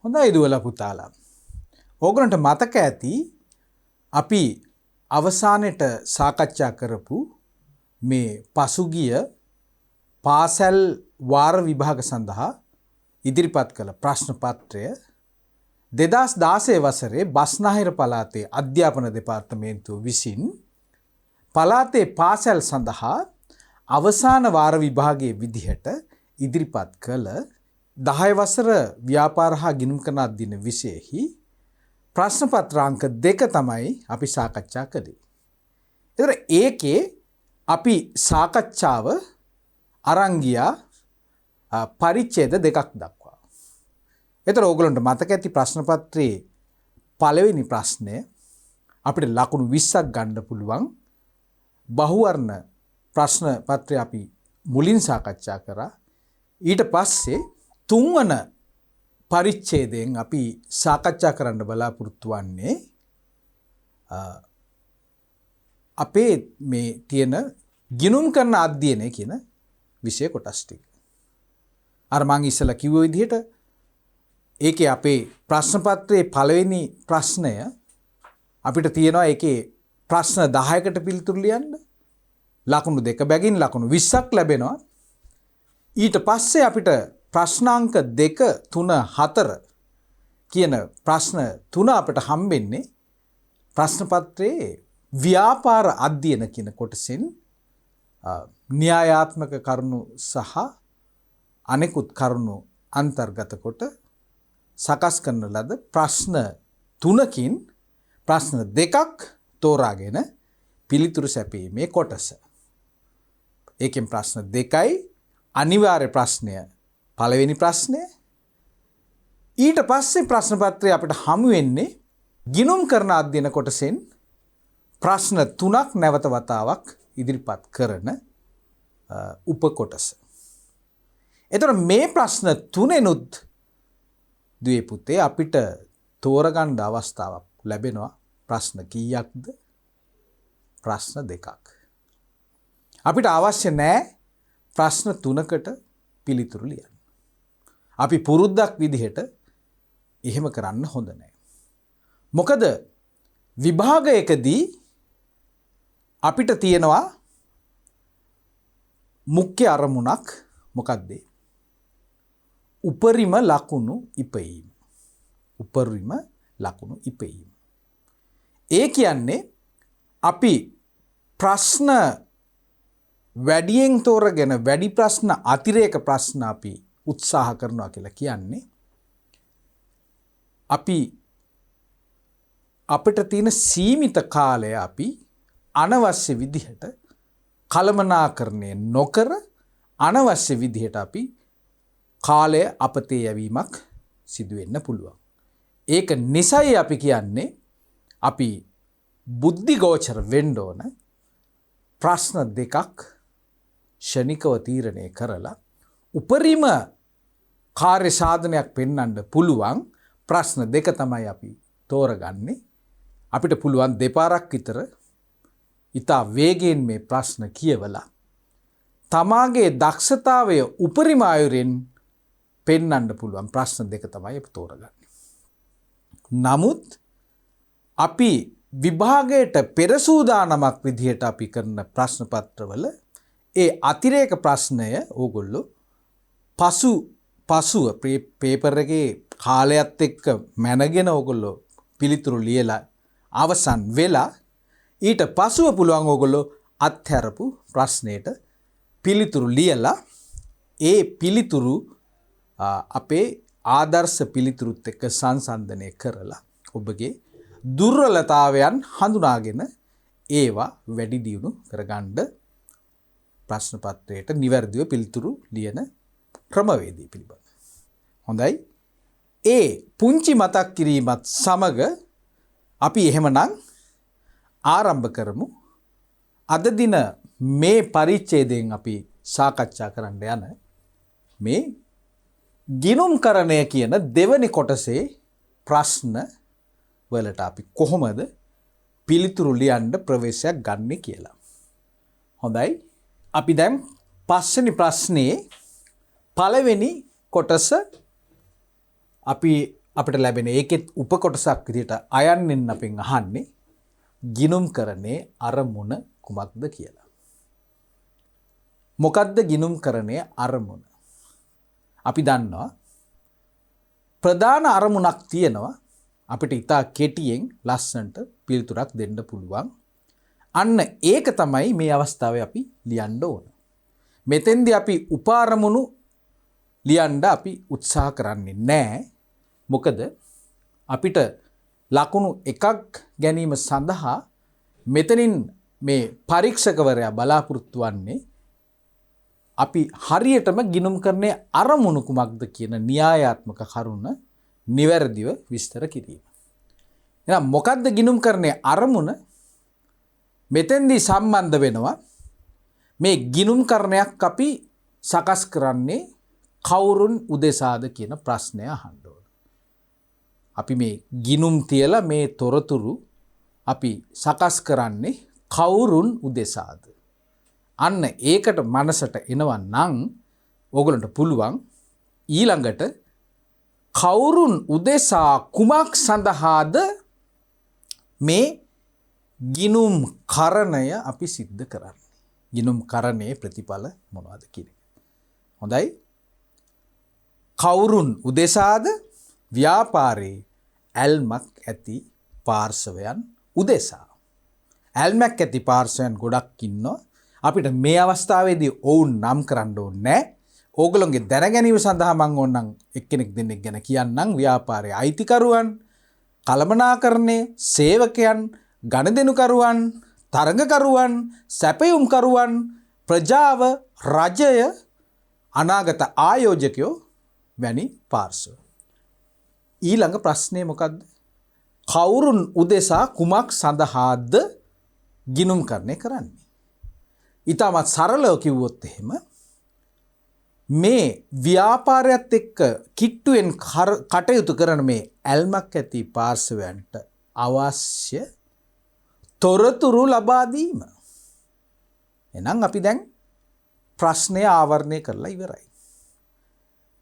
හොඳයි දුවලා පුතාලා. ඕගොල්ලන්ට මතක ඇති අපි අවසානයේට සාකච්ඡා කරපු මේ පසුගිය පාසල් වාර විභාග සඳහා ඉදිරිපත් කළ ප්‍රශ්න පත්‍රය 2016 වසරේ බස්නාහිර පළාතේ අධ්‍යාපන දෙපාර්තමේන්තුව විසින් පළාතේ පාසල් සඳහා අවසාන වාර විභාගයේ විදිහට ඉදිරිපත් කළ 10 වසර ව්‍යාපාර හා ගිණුම් කරන අධ්‍යයන විෂයෙහි ප්‍රශ්න පත්‍රාංක 2 තමයි අපි සාකච්ඡා කළේ. ඒතර ඒකේ අපි සාකච්ඡාව අරන් ගියා පරිච්ඡේද 2ක් දක්වා. ඒතර ඕගොල්ලන්ට මතක ඇති ප්‍රශ්න පත්‍රයේ පළවෙනි ප්‍රශ්නය අපිට ලකුණු 20ක් ගන්න පුළුවන් බහුවර්ණ ප්‍රශ්න පත්‍රය අපි මුලින් සාකච්ඡා කරා. ඊට පස්සේ තුන්වන පරිච්ඡේදයෙන් අපි සාකච්ඡා කරන්න බලාපොරොත්තු වෙන්නේ අපේ මේ තියෙන ගිණුම් කරන අධ්‍යයනය කියන විෂය කොටස් ටික. අර මම ඉස්සලා කිව්ව විදිහට ඒකේ අපේ ප්‍රශ්න පත්‍රයේ පළවෙනි ප්‍රශ්නය අපිට තියෙනවා ඒකේ ප්‍රශ්න 10කට පිළිතුරු ලියන්න. ලකුණු 2 බැගින් ලකුණු 20ක් ලැබෙනවා. ඊට පස්සේ අපිට ප්‍රශ්නාංක 2 3 4 කියන ප්‍රශ්න 3 අපිට හම්බෙන්නේ ප්‍රශ්න පත්‍රයේ ව්‍යාපාර අධ්‍යයන කියන කොටසෙන් න්‍යායාත්මක කරුණු සහ අනෙකුත් කරුණු අන්තර්ගත කොට සකස් කරන ලද ප්‍රශ්න 3කින් ප්‍රශ්න 2ක් තෝරාගෙන පිළිතුරු සැපීමේ කොටස. ඒකෙන් ප්‍රශ්න 2යි අනිවාර්ය ප්‍රශ්නය පළවෙනි ප්‍රශ්නය. ඊට පස්සේ ප්‍රශ්න පත්‍රය අපිට හමු වෙන්නේ ගිණුම් කරන අධ්‍යයන කොටසෙන් ප්‍රශ්න 3ක් නැවත වතාවක් ඉදිරිපත් කරන උප කොටස. එතකොට මේ ප්‍රශ්න 3ෙනුත් දුවේ පුතේ අපිට තෝරගන්න අවස්ථාවක් ලැබෙනවා. ප්‍රශ්න කීයක්ද? ප්‍රශ්න 2ක්. අපිට අවශ්‍ය නැහැ ප්‍රශ්න 3කට පිළිතුරු ලියන්න. අපි පුරුද්දක් විදිහට එහෙම කරන්න හොඳ නැහැ. මොකද විභාගයකදී අපිට තියෙනවා මුඛ්‍ය අරමුණක්. මොකක්ද? උපරිම ලකුණු ඉපයීම. උපරිම ලකුණු ඉපයීම. ඒ කියන්නේ අපි ප්‍රශ්න වැඩියෙන් තෝරගෙන වැඩි ප්‍රශ්න අතිරේක ප්‍රශ්න අපි උත්සාහ කරනවා කියලා කියන්නේ අපිට තියෙන සීමිත කාලය අපි අනවශ්‍ය විදිහට කළමනාකරණය නොකර අනවශ්‍ය විදිහට අපි කාලය අපතේ යැවීමක් සිදු වෙන්න පුළුවන්. ඒක නිසයි අපි කියන්නේ අපි බුද්ධිගෝචර වෙන්න ඕන ප්‍රශ්න 2ක් ෂණිකව තීරණය කරලා උපරිම කාර්ය සාධනයක් පෙන්වන්න පුළුවන් ප්‍රශ්න 2 තමයි අපි තෝරගන්නේ. අපිට පුළුවන් දෙපාරක් විතර ඉතා වේගයෙන් මේ ප්‍රශ්න කියවලා තමාගේ දක්ෂතාවය උපරිම අයුරින් පෙන්වන්න පුළුවන් ප්‍රශ්න 2 තමයි අපි තෝරගන්නේ. නමුත් අපි විභාගයට පෙර සූදානමක් විදිහට අපි කරන ප්‍රශ්න පත්‍රවල ඒ අතිරේක ප්‍රශ්නය ඕගොල්ලෝ පසුව පේපර් එකේ කාලයත් එක්ක මැනගෙන ඕගොල්ලෝ පිළිතුරු ලියලා අවසන් වෙලා ඊට පසුව පුළුවන් ඕගොල්ලෝ අත්හැරපු ප්‍රශ්නයට පිළිතුරු ලියලා ඒ පිළිතුරු අපේ ආදර්ශ පිළිතුරුත් එක්ක සංසන්දනය කරලා ඔබගේ දුර්වලතාවයන් හඳුනාගෙන ඒවා වැඩි දියුණු කරගන්න ප්‍රශ්න පත්‍රයට නිවැරදිව පිළිතුරු ලියන ක්‍රමවේදය පිළිබඳ. හොඳයි. ඒ පුංචි මතක් කිරීමත් සමග අපි එහෙමනම් ආරම්භ කරමු. අද දින මේ පරිච්ඡේදයෙන් අපි සාකච්ඡා කරන්න යන මේ ගිණුම්කරණය කියන දෙවැනි කොටසේ ප්‍රශ්න වලට අපි කොහොමද පිළිතුරු ලියන්න ප්‍රවේශයක් ගන්න කියලා. හොඳයි. අපි දැන් පස්වෙනි ප්‍රශ්නේ පළවෙනි කොටස අපි අපිට ලැබෙන ඒකෙත් උපකොටසක් විදිහට අයන්නෙන් අපෙන් අහන්නේ ගිනුම්කරණයේ අරමුණ කුමක්ද කියලා. මොකද්ද ගිනුම්කරණයේ අරමුණ? අපි දන්නවා ප්‍රධාන අරමුණක් තියෙනවා අපිට ඉතා කෙටියෙන් ලස්සනට පිළිතුරක් දෙන්න පුළුවන්. අන්න ඒක තමයි මේ අවස්ථාවේ අපි ලියන්න ඕන. මෙතෙන්දී අපි උපාරමුණු ලියන්න අපි උත්සාහ කරන්නේ නැහැ. මොකද අපිට ලකුණු එකක් ගැනීම සඳහා මෙතනින් මේ පරීක්ෂකවරයා බලාපොරොත්තු වන්නේ අපි හරියටම ගිණුම්කරණයේ අරමුණු කුමක්ද කියන න්‍යායාත්මක කරුණ නිවැරදිව විස්තර කිරීම. එහෙනම් මොකද්ද ගිණුම්කරණයේ අරමුණ? මෙතෙන්දී සම්බන්ධ වෙනවා මේ ගිණුම්කරණයක් අපි සකස් කරන්නේ කවුරුන් උදෙසාද කියන ප්‍රශ්නය අහන්න ඕන. අපි මේ ගිණුම් තියලා මේ තොරතුරු අපි සකස් කරන්නේ කවුරුන් උදෙසාද? අන්න ඒකට මනසට එනවා නම් ඕගොල්ලන්ට පුළුවන් ඊළඟට කවුරුන් උදෙසා කුමක් සඳහාද මේ ගිණුම් කරණය අපි සිද්ධ කරන්නේ. ගිණුම් කරණයේ ප්‍රතිඵල මොනවද කියන එක. හොඳයි. කවුරුන් උදෙසාද? ව්‍යාපාරයේ ඇල්මක් ඇති පාර්ශවයන් උදෙසා. ඇල්මක් ඇති පාර්ශවයන් ගොඩක් ඉන්නවා. අපිට මේ අවස්ථාවේදී ඔවුන් නම් කරන්න ඕනේ නැහැ. ඕගොල්ලෝගේ දැනගැනීම සඳහා මම ඕනනම් එක්කෙනෙක් දෙන්නෙක් ගැන කියන්නම්. ව්‍යාපාරයේ අයිතිකරුවන්, කළමනාකරණයේ සේවකයන්, ගණදෙනුකරුවන්, තරඟකරුවන්, සැපයුම්කරුවන්, ප්‍රජාව, රජය, අනාගත ආයෝජකයෝ වැනි පාර්ශව. ඊළඟ ප්‍රශ්නේ මොකද්ද? කවුරුන් උදෙසා කුමක් සඳහාද ගිණුම්කරණය කරන්නේ? ඊටමත් සරලව කිව්වොත් එහෙම මේ ව්‍යාපාරයත් එක්ක කිට්ටුවෙන් කටයුතු කරන මේ ඇල්මක් ඇති පාර්ශවයන්ට අවශ්‍ය තොරතුරු ලබා දීම. එහෙනම් අපි දැන් ප්‍රශ්නය ආවරණය කරලා ඉවරයි.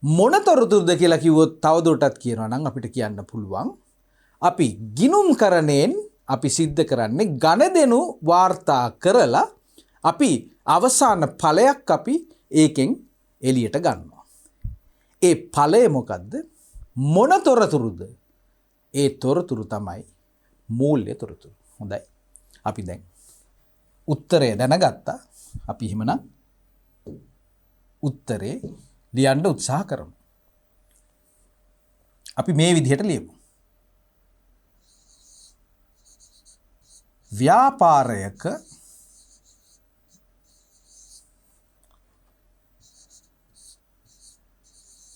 මොන තොරතුරුද කියලා කිව්වොත් තවදුරටත් කියනවා නම් අපිට කියන්න පුළුවන් අපි ගිණුම්කරණයෙන් අපි සිද්ධ කරන්නේ ගණදෙනු වාර්තා කරලා අපි අවසාන ඵලයක් අපි ඒකෙන් එළියට ගන්නවා. ඒ ඵලය මොකද්ද? මොන තොරතුරුද? ඒ තොරතුරු තමයි මූල්‍ය තොරතුරු. හොඳයි. අපි දැන් උත්තරය දැනගත්තා. අපි එහෙමනම් උත්තරේ ලියන්න උත්සාහ කරමු. අපි මේ විදිහට ලියමු. ව්‍යාපාරයක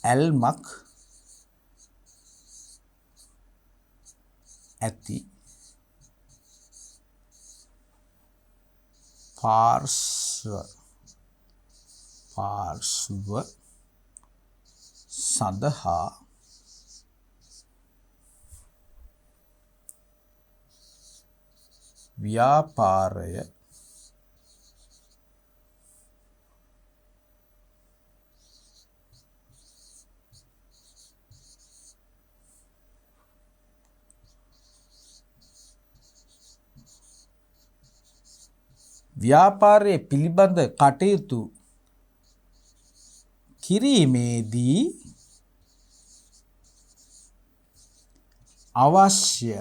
ඇල්මක් ඇති පාර්ශ්ව සඳහා ව්‍යාපාරය ව්‍යාපාරයේ පිළිබඳ කටයුතු කිරීමේදී අවශ්‍ය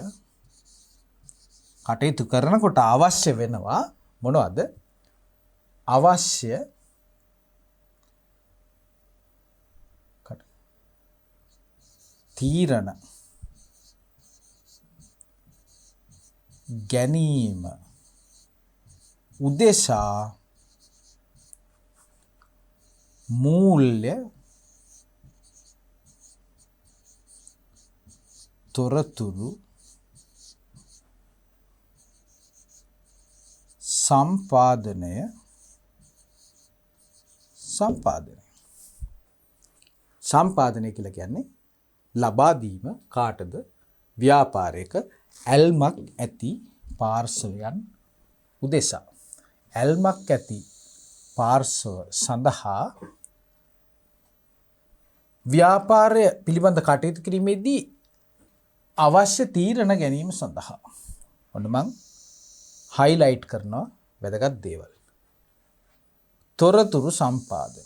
කටයුතු කරනකොට අවශ්‍ය වෙනවා මොනවද? අවශ්‍ය තීරණ ගැනීම උදෙසා මූල්‍ය තොරතුරු සම්පාදනය කියලා කියන්නේ ලබා දීම කාටද? ව්‍යාපාරයක ඇල්මක් ඇති පාර්ශවයන් උදෙසා. ඇල්මක් ඇති පාර්ශව සඳහා ව්‍යාපාරය පිළිබඳ කටයුතු කිරීමේදී අවශ්‍ය තීරණ ගැනීම සඳහා ඔන්න මං හයිලයිට් කරනවා වැදගත් දේවල්. තොරතුරු සම්පාදනය.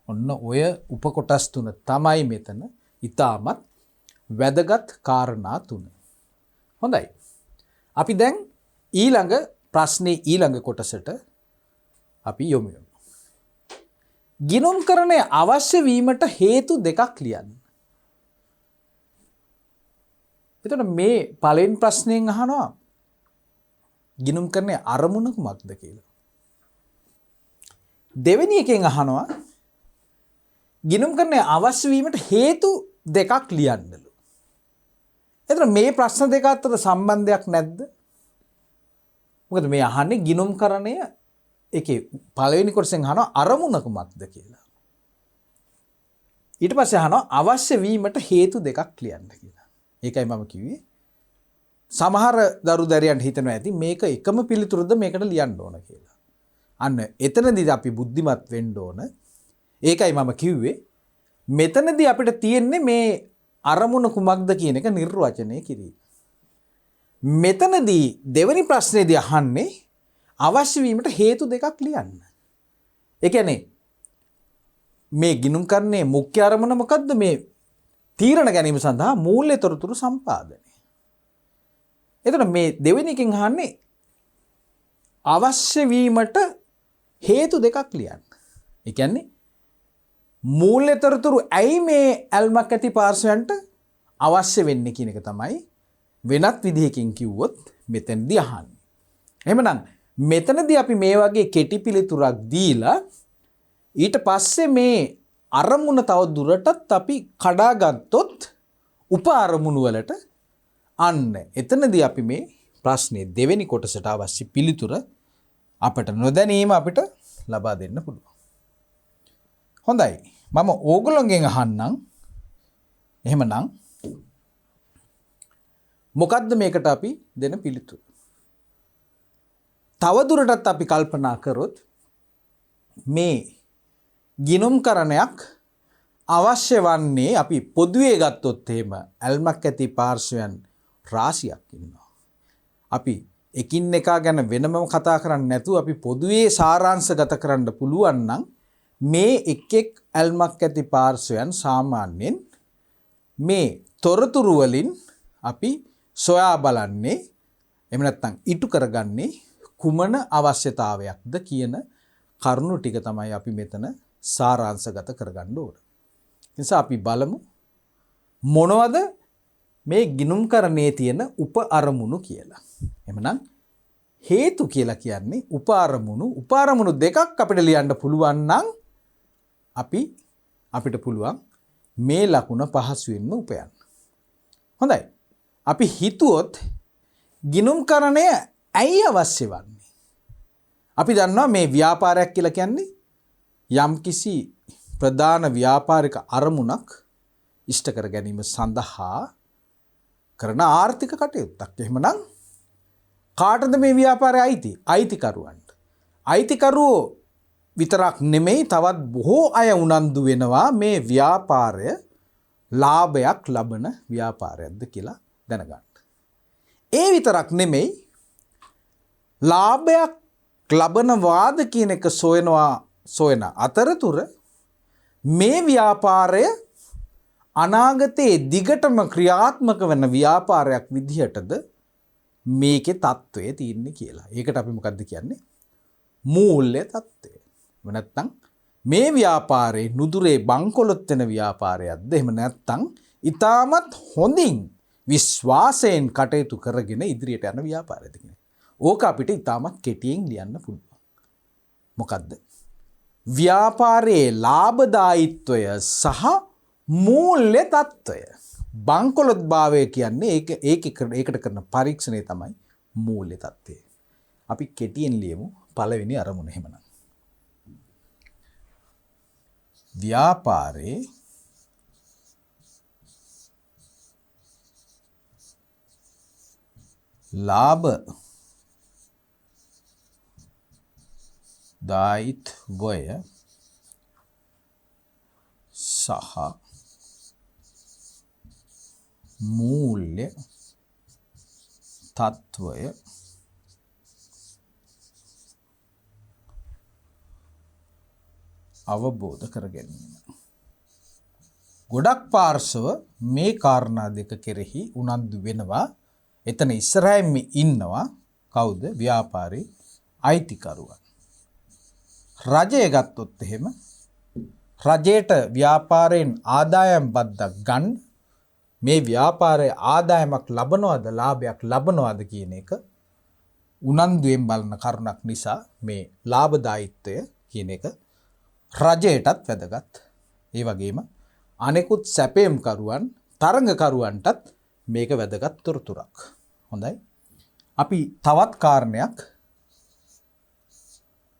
ඔන්න ඔය උපකොටස් තුන තමයි මෙතන ඉතාමත් වැදගත් කාරණා තුන. හොඳයි. අපි දැන් ඊළඟ ප්‍රශ්නේ ඊළඟ කොටසට අපි යොමු වෙමු. ගිණුම්කරණය අවශ්‍ය වීමට හේතු දෙකක් ලියන්න. එතකොට මේ පළවෙනි ප්‍රශ්නයෙන් අහනවා ගිණුම්කරණය අරමුණ කුමක්ද කියලා. දෙවෙනි එකෙන් අහනවා ගිණුම්කරණය අවශ්‍ය වීමට හේතු දෙකක් ලියන්නලු. එතකොට මේ ප්‍රශ්න දෙක අතර සම්බන්ධයක් නැද්ද? මොකද මේ අහන්නේ ගිණුම්කරණය එකේ පළවෙනි කොටසෙන් අහනවා අරමුණ කුමක්ද කියලා. ඊට පස්සේ අහනවා අවශ්‍ය වීමට හේතු දෙකක් ලියන්න කියලා. ඒකයි මම කිව්වේ සමහර දරු දැරියන්ට හිතනවා ඇති මේක එකම පිළිතුරද මේකට ලියන්න ඕන කියලා. අන්න එතනදී අපි බුද්ධිමත් වෙන්න ඕන. ඒකයි මම කිව්වේ මෙතනදී අපිට තියෙන්නේ මේ අරමුණ කුමක්ද කියන එක නිර්වචනය කිරීම. මෙතනදී දෙවෙනි ප්‍රශ්නේදී අහන්නේ අවශ්‍ය වීමට හේතු දෙකක් ලියන්න. ඒ කියන්නේ මේ ගිණුම්කරණයේ මුඛ්‍ය අරමුණ මොකද්ද? මේ තීරණ ගැනීම සඳහා මූල්‍ය තොරතුරු සම්පාදනය. එතකොට මේ දෙවෙනි එකෙන් අහන්නේ අවශ්‍ය වීමට හේතු දෙකක් ලියන්න. ඒ කියන්නේ මූල්‍ය තොරතුරු ඇයි මේ ඇල්මක් ඇති පාර්ශවයන්ට අවශ්‍ය වෙන්නේ කියන එක තමයි වෙනත් විදිහකින් කිව්වොත් මෙතනදී අහන්නේ. එහෙමනම් මෙතනදී අපි මේ වගේ කෙටි පිළිතුරක් දීලා ඊට පස්සේ මේ අරමුණ තව දුරටත් අපි කඩාගත්තොත් උප අරමුණු වලට අන්න එතනදී අපි මේ ප්‍රශ්නේ දෙවෙනි කොටසට අවශ්‍ය පිළිතුර අපට නොදැනීම අපිට ලබා දෙන්න පුළුවන්. හොඳයි. මම ඕගොල්ලෝගෙන් අහන්නම්. එහෙමනම් මොකද්ද මේකට අපි දෙන පිළිතුර? තව දුරටත් අපි කල්පනා කරොත් මේ ගිණුම්කරණයක් අවශ්‍ය වන්නේ අපි පොදුවේ ගත්තොත් එහෙම ඇල්මක් ඇති පාර්ශවයන් රාශියක් ඉන්නවා. අපි එකින් එක ගැන වෙනමම කතා කරන්නේ නැතුව අපි පොදුවේ සාරාංශගත කරන්න පුළුවන් නම් මේ එක් එක් ඇල්මක් ඇති පාර්ශවයන් සාමාන්‍යයෙන් මේ තොරතුරු වලින් අපි සොයා බලන්නේ එහෙම නැත්නම් ඉටු කරගන්නේ කුමන අවශ්‍යතාවයක්ද කියන කරුණු ටික තමයි අපි මෙතන සාරාංශගත කරගන්න ඕන. නිසා අපි බලමු මොනවද මේ ගිණුම්කරණයේ තියෙන උප අරමුණු කියලා. එහෙනම් හේතු කියලා කියන්නේ උප අරමුණු දෙකක් අපිට ලියන්න පුළුවන් නම් අපිට පුළුවන් මේ ලකුණ පහසුවෙන්ම උපයන්න. හොඳයි. අපි හිතුවොත් ගිණුම්කරණය ඇයි අවශ්‍ය වන්නේ? අපි දන්නවා මේ ව්‍යාපාරයක් කියලා කියන්නේ යම්කිසි ප්‍රධාන ව්‍යාපාරික අරමුණක් ඉෂ්ට කර ගැනීම සඳහා කරන ආර්ථික කටයුත්තක්. එහෙමනම් කාටද මේ ව්‍යාපාරය අයිති? අයිතිකරුවන්ට. අයිතිකරුවෝ විතරක් නෙමෙයි තවත් බොහෝ අය උනන්දු වෙනවා මේ ව්‍යාපාරය ලාභයක් ලබන ව්‍යාපාරයක්ද කියලා දැනගන්න. ඒ විතරක් නෙමෙයි ලාභයක් ලබනවාද කියන එක සොයන අතරතුර මේ ව්‍යාපාරය අනාගතයේ දිගටම ක්‍රියාත්මක වෙන ව්‍යාපාරයක් විදිහටද මේකේ තත්ත්වය තියෙන්නේ කියලා. ඒකට අපි මොකද්ද කියන්නේ? මූල්‍ය තත්ත්වය. නැත්නම් මේ ව්‍යාපාරේ නුදුරේ බංකොලොත් වෙන ව්‍යාපාරයක්ද? එහෙම නැත්නම් ඊටමත් හොඳින් විශ්වාසයෙන් කටයුතු කරගෙන ඉදිරියට යන ව්‍යාපාරයක්ද කියන්නේ. ඕක අපිට ඊටමත් කෙටියෙන් ලියන්න පුළුවන්. මොකද්ද? ව්‍යාපාරයේ ලාභදායීත්වය සහ මූල්‍ය තත්ත්වය. බංකොලොත් භාවය කියන්නේ ඒකට කරන පරීක්ෂණය තමයි මූල්‍ය තත්ත්වය. අපි කෙටියෙන් ලියමු පළවෙනි අරමුණ එහෙමනම්. ව්‍යාපාරේ ලාභ දායිත්වය සහ මූල්‍ය තත්වය අවබෝධ කර ගැනීම. ගොඩක් පාර්ශව මේ කාරණා දෙක කෙරෙහි උනන්දු වෙනවා. එතන ඉස්සරහින්ම ඉන්නවා කවුද? ව්‍යාපාරී අයිතිකරුවන්. රජය ගත්තොත් එහෙම රජයට ව්‍යාපාරයෙන් ආදායම් බද්දක් ගන්න, මේ ව්‍යාපාරයේ ආදායමක් ලබනවද ලාභයක් ලබනවද කියන එක උනන්දුවෙන් බලන කරුණක් නිසා මේ ලාභදායීත්වය කියන එක රජයටත් වැදගත්. ඒ වගේම අනෙකුත් සැපයම්කරුවන් තරඟකරුවන්ටත් මේක වැදගත් තොරතුරක්. හොඳයි. අපි තවත් කාරණයක්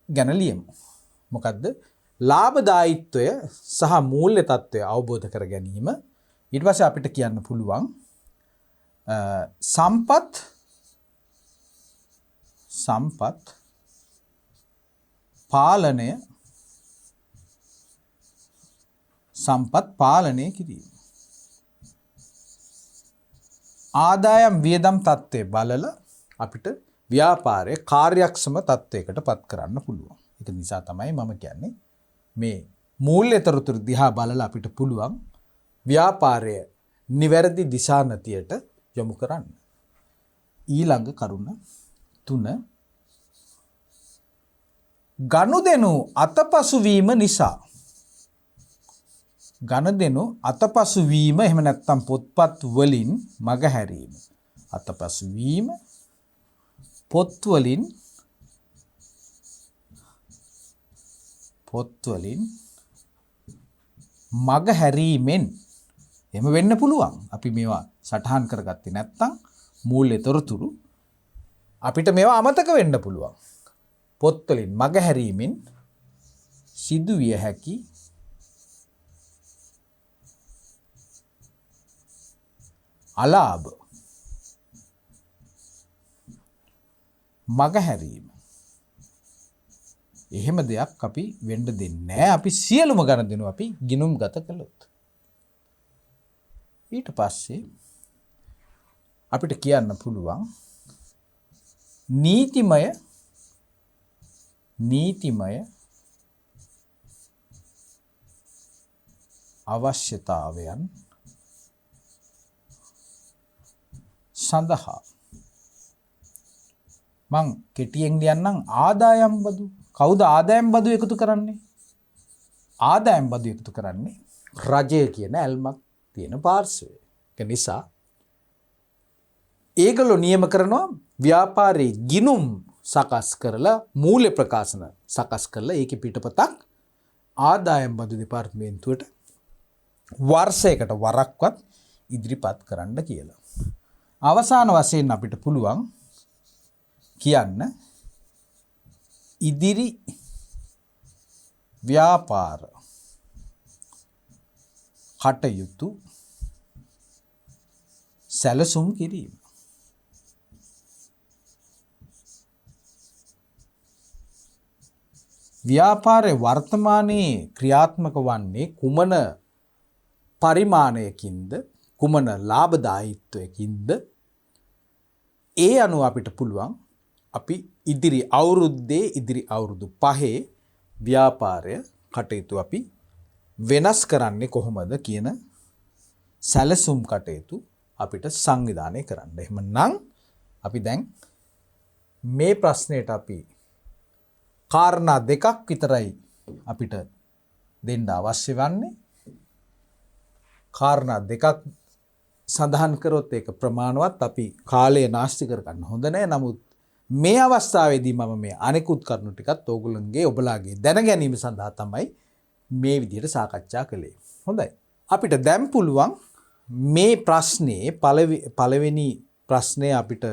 ගැන ලියමු. මොකද්ද? ලාභදායීත්වය සහ මූල්‍ය තත්ත්වය අවබෝධ කර ගැනීම. ඊට පස්සේ අපිට කියන්න පුළුවන් සම්පත් පාලනය කිරීම. ආදායම් වියදම් තත්ත්වය බලලා අපිට ව්‍යාපාරයේ කාර්යක්ෂම තත්ත්වයකට පත් කරන්න පුළුවන්. ඒක නිසා තමයි මම කියන්නේ මේ මූල්‍ය තොරතුරු දිහා බලලා අපිට පුළුවන් ව්‍යාපාරය නිවැරදි දිශානතියට යොමු කරන්න. ඊළඟ කරුණ 3 ගනුදෙනු අතපසු වීම නිසා. ගනුදෙනු අතපසු වීම එහෙම නැත්නම් පොත්පත් වලින් මගහැරීම. අතපසු වීම පොත් වලින් මගහැරීමෙන් එහෙම වෙන්න පුළුවන්. අපි මේවා සටහන් කරගත්තේ නැත්නම් මූල්‍ය තොරතුරු අපිට මේවා අමතක වෙන්න පුළුවන්. පොත් වලින් මගහැරීමෙන් සිදුවිය හැකි අලාභ මගහැරීම. එහෙම දෙයක් අපි වෙන්න දෙන්නේ නැහැ. අපි සියලුම ගනුදෙනු අපි ගිණුම් ගත කළොත්. ඊට පස්සේ අපිට කියන්න පුළුවන් නීතිමය අවශ්‍යතාවයන් සඳහා මං කෙටියෙන් ලියන්නම් ආදායම් බදු. කවුද ආදායම් බදු එකතු කරන්නේ? ආදායම් බදු එකතු කරන්නේ රජය කියන ඇල්මක් තියෙන පාර්ශවය. ඒ නිසා ඒගොල්ලෝ නියම කරනවා ව්‍යාපාරයේ ගිණුම් සකස් කරලා මූල්‍ය ප්‍රකාශන සකස් කරලා ඒකේ පිටපතක් ආදායම් බදු දෙපාර්තමේන්තුවට වර්ෂයකට වරක්වත් ඉදිරිපත් කරන්න කියලා. අවසාන වශයෙන් අපිට පුළුවන් කියන්න ඉදිරි ව්‍යාපාර කටයුතු සැලසුම් කිරීම. ව්‍යාපාරයේ වර්තමානයේ ක්‍රියාත්මක වන්නේ කුමන පරිමාණයකින්ද කුමන ලාභදායීත්වයකින්ද ඒ අනුව අපිට පුළුවන් අපි ඉදිරි අවුරුදු 5 ව්‍යාපාරය කටයුතු අපි වෙනස් කරන්නේ කොහොමද කියන සැලසුම් කටයුතු අපිට සංවිධානය කරන්න. එහෙමනම් අපි දැන් මේ ප්‍රශ්නයට අපි කාරණා දෙකක් විතරයි අපිට දෙන්න අවශ්‍ය වන්නේ. කාරණා දෙකක් සඳහන් කරොත් ඒක ප්‍රමාණවත්. අපි කාලය නාස්ති කර ගන්න හොඳ නැහැ. නමුත් මේ අවස්ථාවේදී මම මේ අනෙකුත් කරුණු ටිකත් ඕගොල්ලන්ගේ ඔබලාගේ දැන ගැනීම සඳහා තමයි මේ විදිහට සාකච්ඡා කළේ. හොඳයි. අපිට දැන් පුළුවන් මේ ප්‍රශ්නේ පළවෙනි ප්‍රශ්නේ අපිට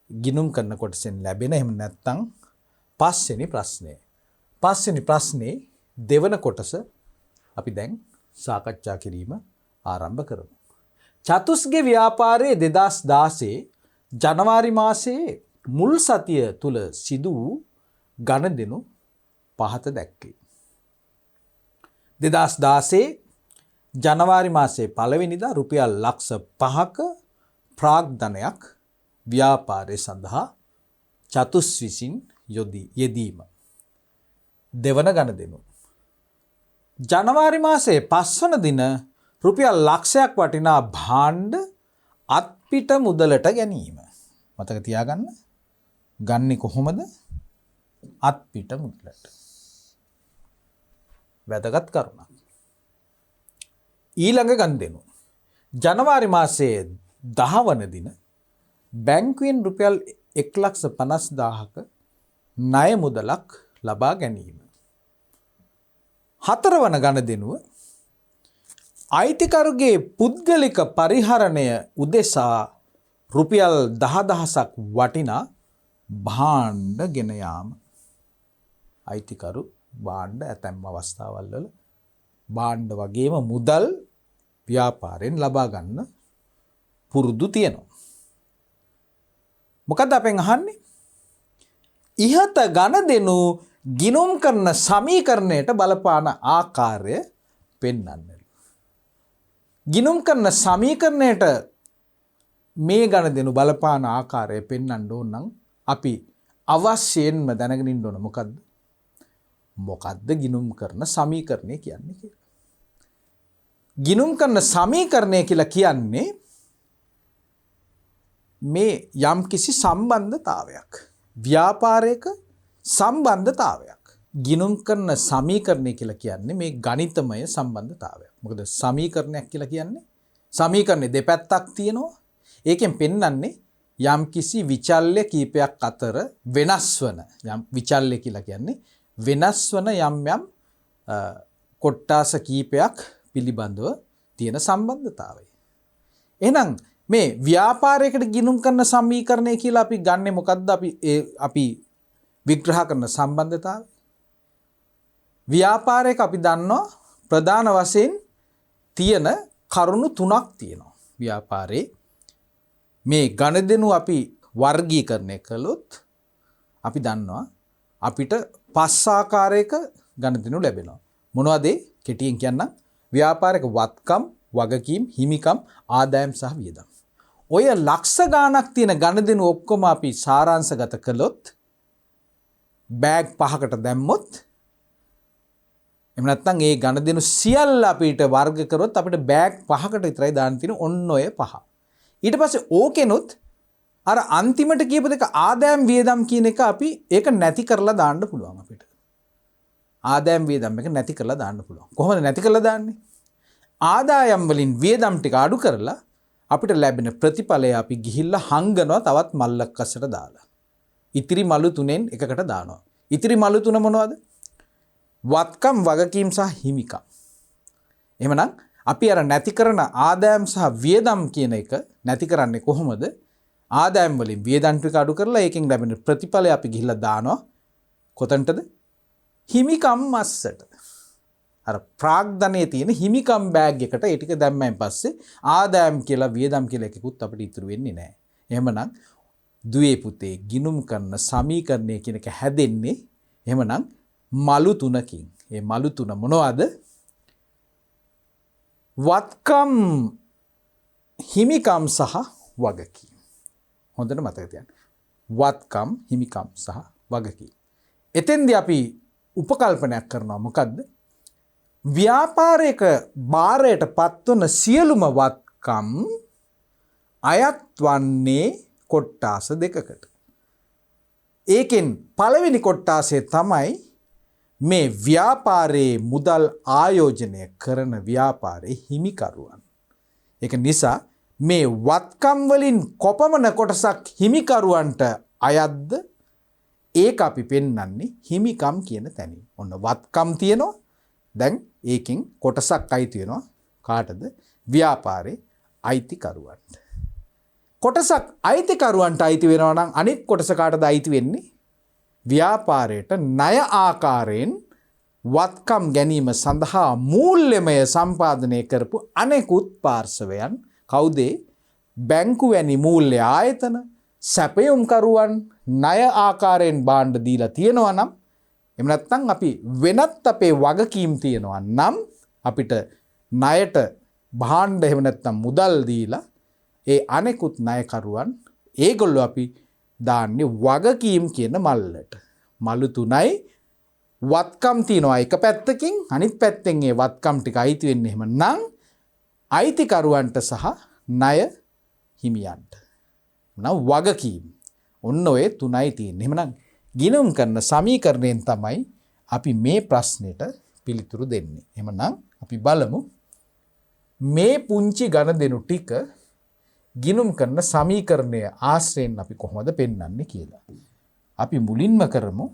ගිණුම් කරන කොටසෙන් ලැබෙන එහෙම නැත්නම් පස්වෙනි ප්‍රශ්නේ දෙවන කොටස අපි දැන් සාකච්ඡා කිරීම ආරම්භ කරමු. චතුස්ගේ ව්‍යාපාරයේ 2016 ජනවාරි මාසයේ මුල් සතිය තුල සිදු වූ ගණදෙනු පහත දැක්කේ. 2016 ජනවාරි මාසයේ පළවෙනිදා රුපියල් ලක්ෂ 5ක ප්‍රාග්ධනයක් ව්‍යාපාරය සඳහා චතුස් විසින් යෙදීම. දෙවන ගණදෙනු. ජනවාරි මාසයේ 5 වන දින රුපියල් ලක්ෂයක් වටිනා භාණ්ඩ අත්පිට මුදලට ගැනීම. මතක තියාගන්න. ගන්නේ කොහොමද? අත්පිට මුදලට. වැදගත් කරුණක්. ඊළඟ ගණදෙනු. ජනවාරි මාසයේ 10 වන දින බැංකුවෙන් රුපියල් 1,50,000ක ණය මුදලක් ලබා ගැනීම. 4 වන ගණදෙනුව අයිතිකරුගේ පුද්ගලික පරිහරණය උදෙසා රුපියල් 10,000ක් වටිනා භාණ්ඩ ගෙන යාම. අයිතිකරු භාණ්ඩ ඇතැම් අවස්ථාවල් වල භාණ්ඩ වගේම මුදල් ව්‍යාපාරයෙන් ලබා ගන්න පුරුදු තියෙනවා. මොකද අපෙන් අහන්නේ? ඉහත ගණදෙනු ගිණුම් කරන සමීකරණයට බලපාන ආකාරය පෙන්වන්න. ගිණුම් කරන සමීකරණයට මේ ගණදෙනු බලපාන ආකාරය පෙන්වන්න ඕන නම් අපි අවශ්‍යයෙන්ම දැනගෙන ඉන්න ඕන මොකද්ද? මොකද්ද ගිණුම් කරන සමීකරණය කියන්නේ කියලා. ගිණුම් කරන සමීකරණය කියලා කියන්නේ මේ යම්කිසි සම්බන්ධතාවයක්. ව්‍යාපාරයක සම්බන්ධතාවයක්. ගිණුම් කරන සමීකරණය කියලා කියන්නේ මේ ගණිතමය සම්බන්ධතාවයක්. මොකද සමීකරණයක් කියලා කියන්නේ සමීකරණේ දෙපැත්තක් තියෙනවා. ඒකෙන් පෙන්වන්නේ යම්කිසි විචල්්‍ය කීපයක් අතර වෙනස් වන යම් විචල්්‍ය කියලා කියන්නේ වෙනස් වන යම් කොට්ටාස කීපයක් පිළිබඳව තියෙන සම්බන්ධතාවය. එහෙනම් මේ ව්‍යාපාරයකට ගිණුම් කරන සමීකරණය කියලා අපි ගන්නෙ මොකද්ද? අපි විග්‍රහ කරන සම්බන්ධතාවය. ව්‍යාපාරයක අපි දන්නවා ප්‍රධාන වශයෙන් තියෙන කරුණු තුනක් තියෙනවා. ව්‍යාපාරේ මේ ගණදෙනු අපි වර්ගීකරණය කළොත් අපි දන්නවා අපිට 5 ආකාරයක ගණදෙනු ලැබෙනවා. මොනවද? කෙටියෙන් කියන්නම්. ව්‍යාපාරික වත්කම්, වගකීම්, හිමිකම්, ආදායම් සහ වියදම්. ඔය ලක්ෂ ගාණක් තියෙන ගණදෙනු ඔක්කොම අපි සාරාංශගත කළොත් බෑග් 5කට දැම්මොත් එහෙම නැත්නම් ඒ ගණදෙනු සියල්ල අපිට වර්ග කරොත් අපිට බෑග් 5කට විතරයි දාන්න තියෙන ඔන්න ඔය 5. ඊට පස්සේ ඕකෙනුත් අර අන්තිමට කියපු දෙක ආදායම් වියදම් කියන එක අපි ඒක නැති කරලා දාන්න පුළුවන් අපිට. ආදායම් වියදම් එක නැති කරලා දාන්න පුළුවන්. කොහොමද නැති කරලා දාන්නේ? ආදායම් වලින් වියදම් ටික අඩු කරලා අපිට ලැබෙන ප්‍රතිඵලය අපි ගිහිල්ලා හංගනවා තවත් මල්ලක් අස්සට දාලා. ඉතිරි මලු තුනෙන් එකකට දානවා. ඉතිරි මලු තුන මොනවද? වත්කම්, වගකීම් සහ හිමිකම්. එහෙමනම් අපි අර නැති කරන ආදායම් සහ වියදම් කියන එක නැති කරන්නේ කොහොමද? ආදායම් වලින් වියදම් ටික අඩු කරලා ඒකෙන් ලැබෙන ප්‍රතිඵලය අපි ගිහිල්ලා දානවා කොතනටද? හිමිකම් අස්සට. අර ප්‍රාග්ධනයේ තියෙන හිමිකම් බෑග් එකට ඒ ටික දැම්මයින් පස්සේ ආදායම් කියලා වියදම් කියලා එකකුත් අපිට ඉතුරු වෙන්නේ නැහැ. එහෙමනම් දුවේ පුතේ ගිණුම් කරන සමීකරණය කියන එක හැදෙන්නේ එහෙමනම් මලු තුනකින්. ඒ මලු තුන මොනවද? වත්කම්, හිමිකම් සහ වගකීම්. හොඳට මතක තියාගන්න. වත්කම්, හිමිකම් සහ වගකීම්. එතෙන්දී අපි උපකල්පනයක් කරනවා මොකද්ද? ව්‍යාපාරයක බාරයට පත්වන සියලුම වත්කම් අයත් වන්නේ කොට්ටාස දෙකකට. ඒකෙන් පළවෙනි කොට්ටාසේ තමයි මේ ව්‍යාපාරයේ මුදල් ආයෝජනය කරන ව්‍යාපාරයේ හිමිකරුවන්. ඒක නිසා මේ වත්කම් වලින් කොපමණ කොටසක් හිමිකරුවන්ට අයත්ද ඒක අපි පෙන්වන්නේ හිමිකම් කියන තැනින්. ඔන්න වත්කම් තියෙනවා. දැන් ඒකෙන් කොටසක් අයිති වෙනවා කාටද? ව්‍යාපාරේ අයිතිකරුවන්ට. කොටසක් අයිතිකරුවන්ට අයිති වෙනවා නම් අනෙක් කොටස කාටද අයිති වෙන්නේ? ව්‍යාපාරයට ණය ආකාරයෙන් වත්කම් ගැනීම සඳහා මූල්‍යමය සම්පාදනය කරපු අනෙකුත් පාර්ශවයන් කවුද? බැංකු වැනි මූල්‍ය ආයතන, සැපයුම්කරුවන් ණය ආකාරයෙන් භාණ්ඩ දීලා තියෙනවා නම් එහෙම නැත්නම් අපි වෙනත් අපේ වගකීම් තියෙනවා නම් අපිට ණයට භාණ්ඩ එහෙම නැත්නම් මුදල් දීලා ඒ අනෙකුත් ණයකරුවන් ඒගොල්ලෝ අපි දාන්නේ වගකීම් කියන මල්ලට. මලු තුනයි වත්කම් තියනවා එක පැත්තකින්, අනිත් පැත්තෙන් ඒ වත්කම් ටික අයිති වෙන්නේ එහෙම නම් අයිතිකරුවන්ට සහ ණය හිමියන්ට. නම් වගකීම්. ඔන්න ඔය තුනයි තියෙන්නේ. එහෙනම් ගිණුම් කරන සමීකරණයෙන් තමයි අපි මේ ප්‍රශ්නෙට පිළිතුරු දෙන්නේ. එහෙනම් අපි බලමු මේ පුංචි ගණදෙනු ටික ගිණුම් කරන සමීකරණය ආශ්‍රයෙන් අපි කොහොමද පෙන්වන්නේ කියලා. අපි මුලින්ම කරමු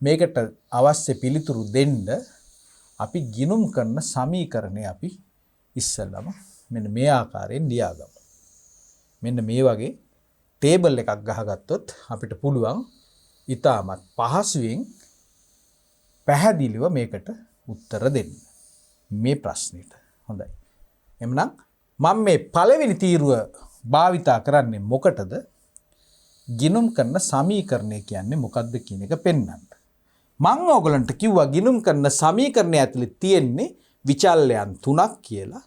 මේකට අවශ්‍ය පිළිතුරු දෙන්න අපි ගිණුම් කරන සමීකරණය අපි ඉස්සෙල්ලම මෙන්න මේ ආකාරයෙන් ලියාගමු. මෙන්න මේ වගේ ටේබල් එකක් ගහගත්තොත් අපිට පුළුවන් ඉතාමත් පහසුවෙන් පැහැදිලිව මේකට උත්තර දෙන්න. මේ ප්‍රශ්නෙට. හොඳයි. එhmenan මම මේ පළවෙනි තීරුව භාවිතා කරන්නේ මොකටද? ගිණුම් කරන සමීකරණය කියන්නේ මොකක්ද කියන එක පෙන්වන්න. මම ඔයගලන්ට කිව්වා ගිණුම් කරන සමීකරණය ඇතුලේ තියෙන්නේ විචල්‍යයන් තුනක් කියලා.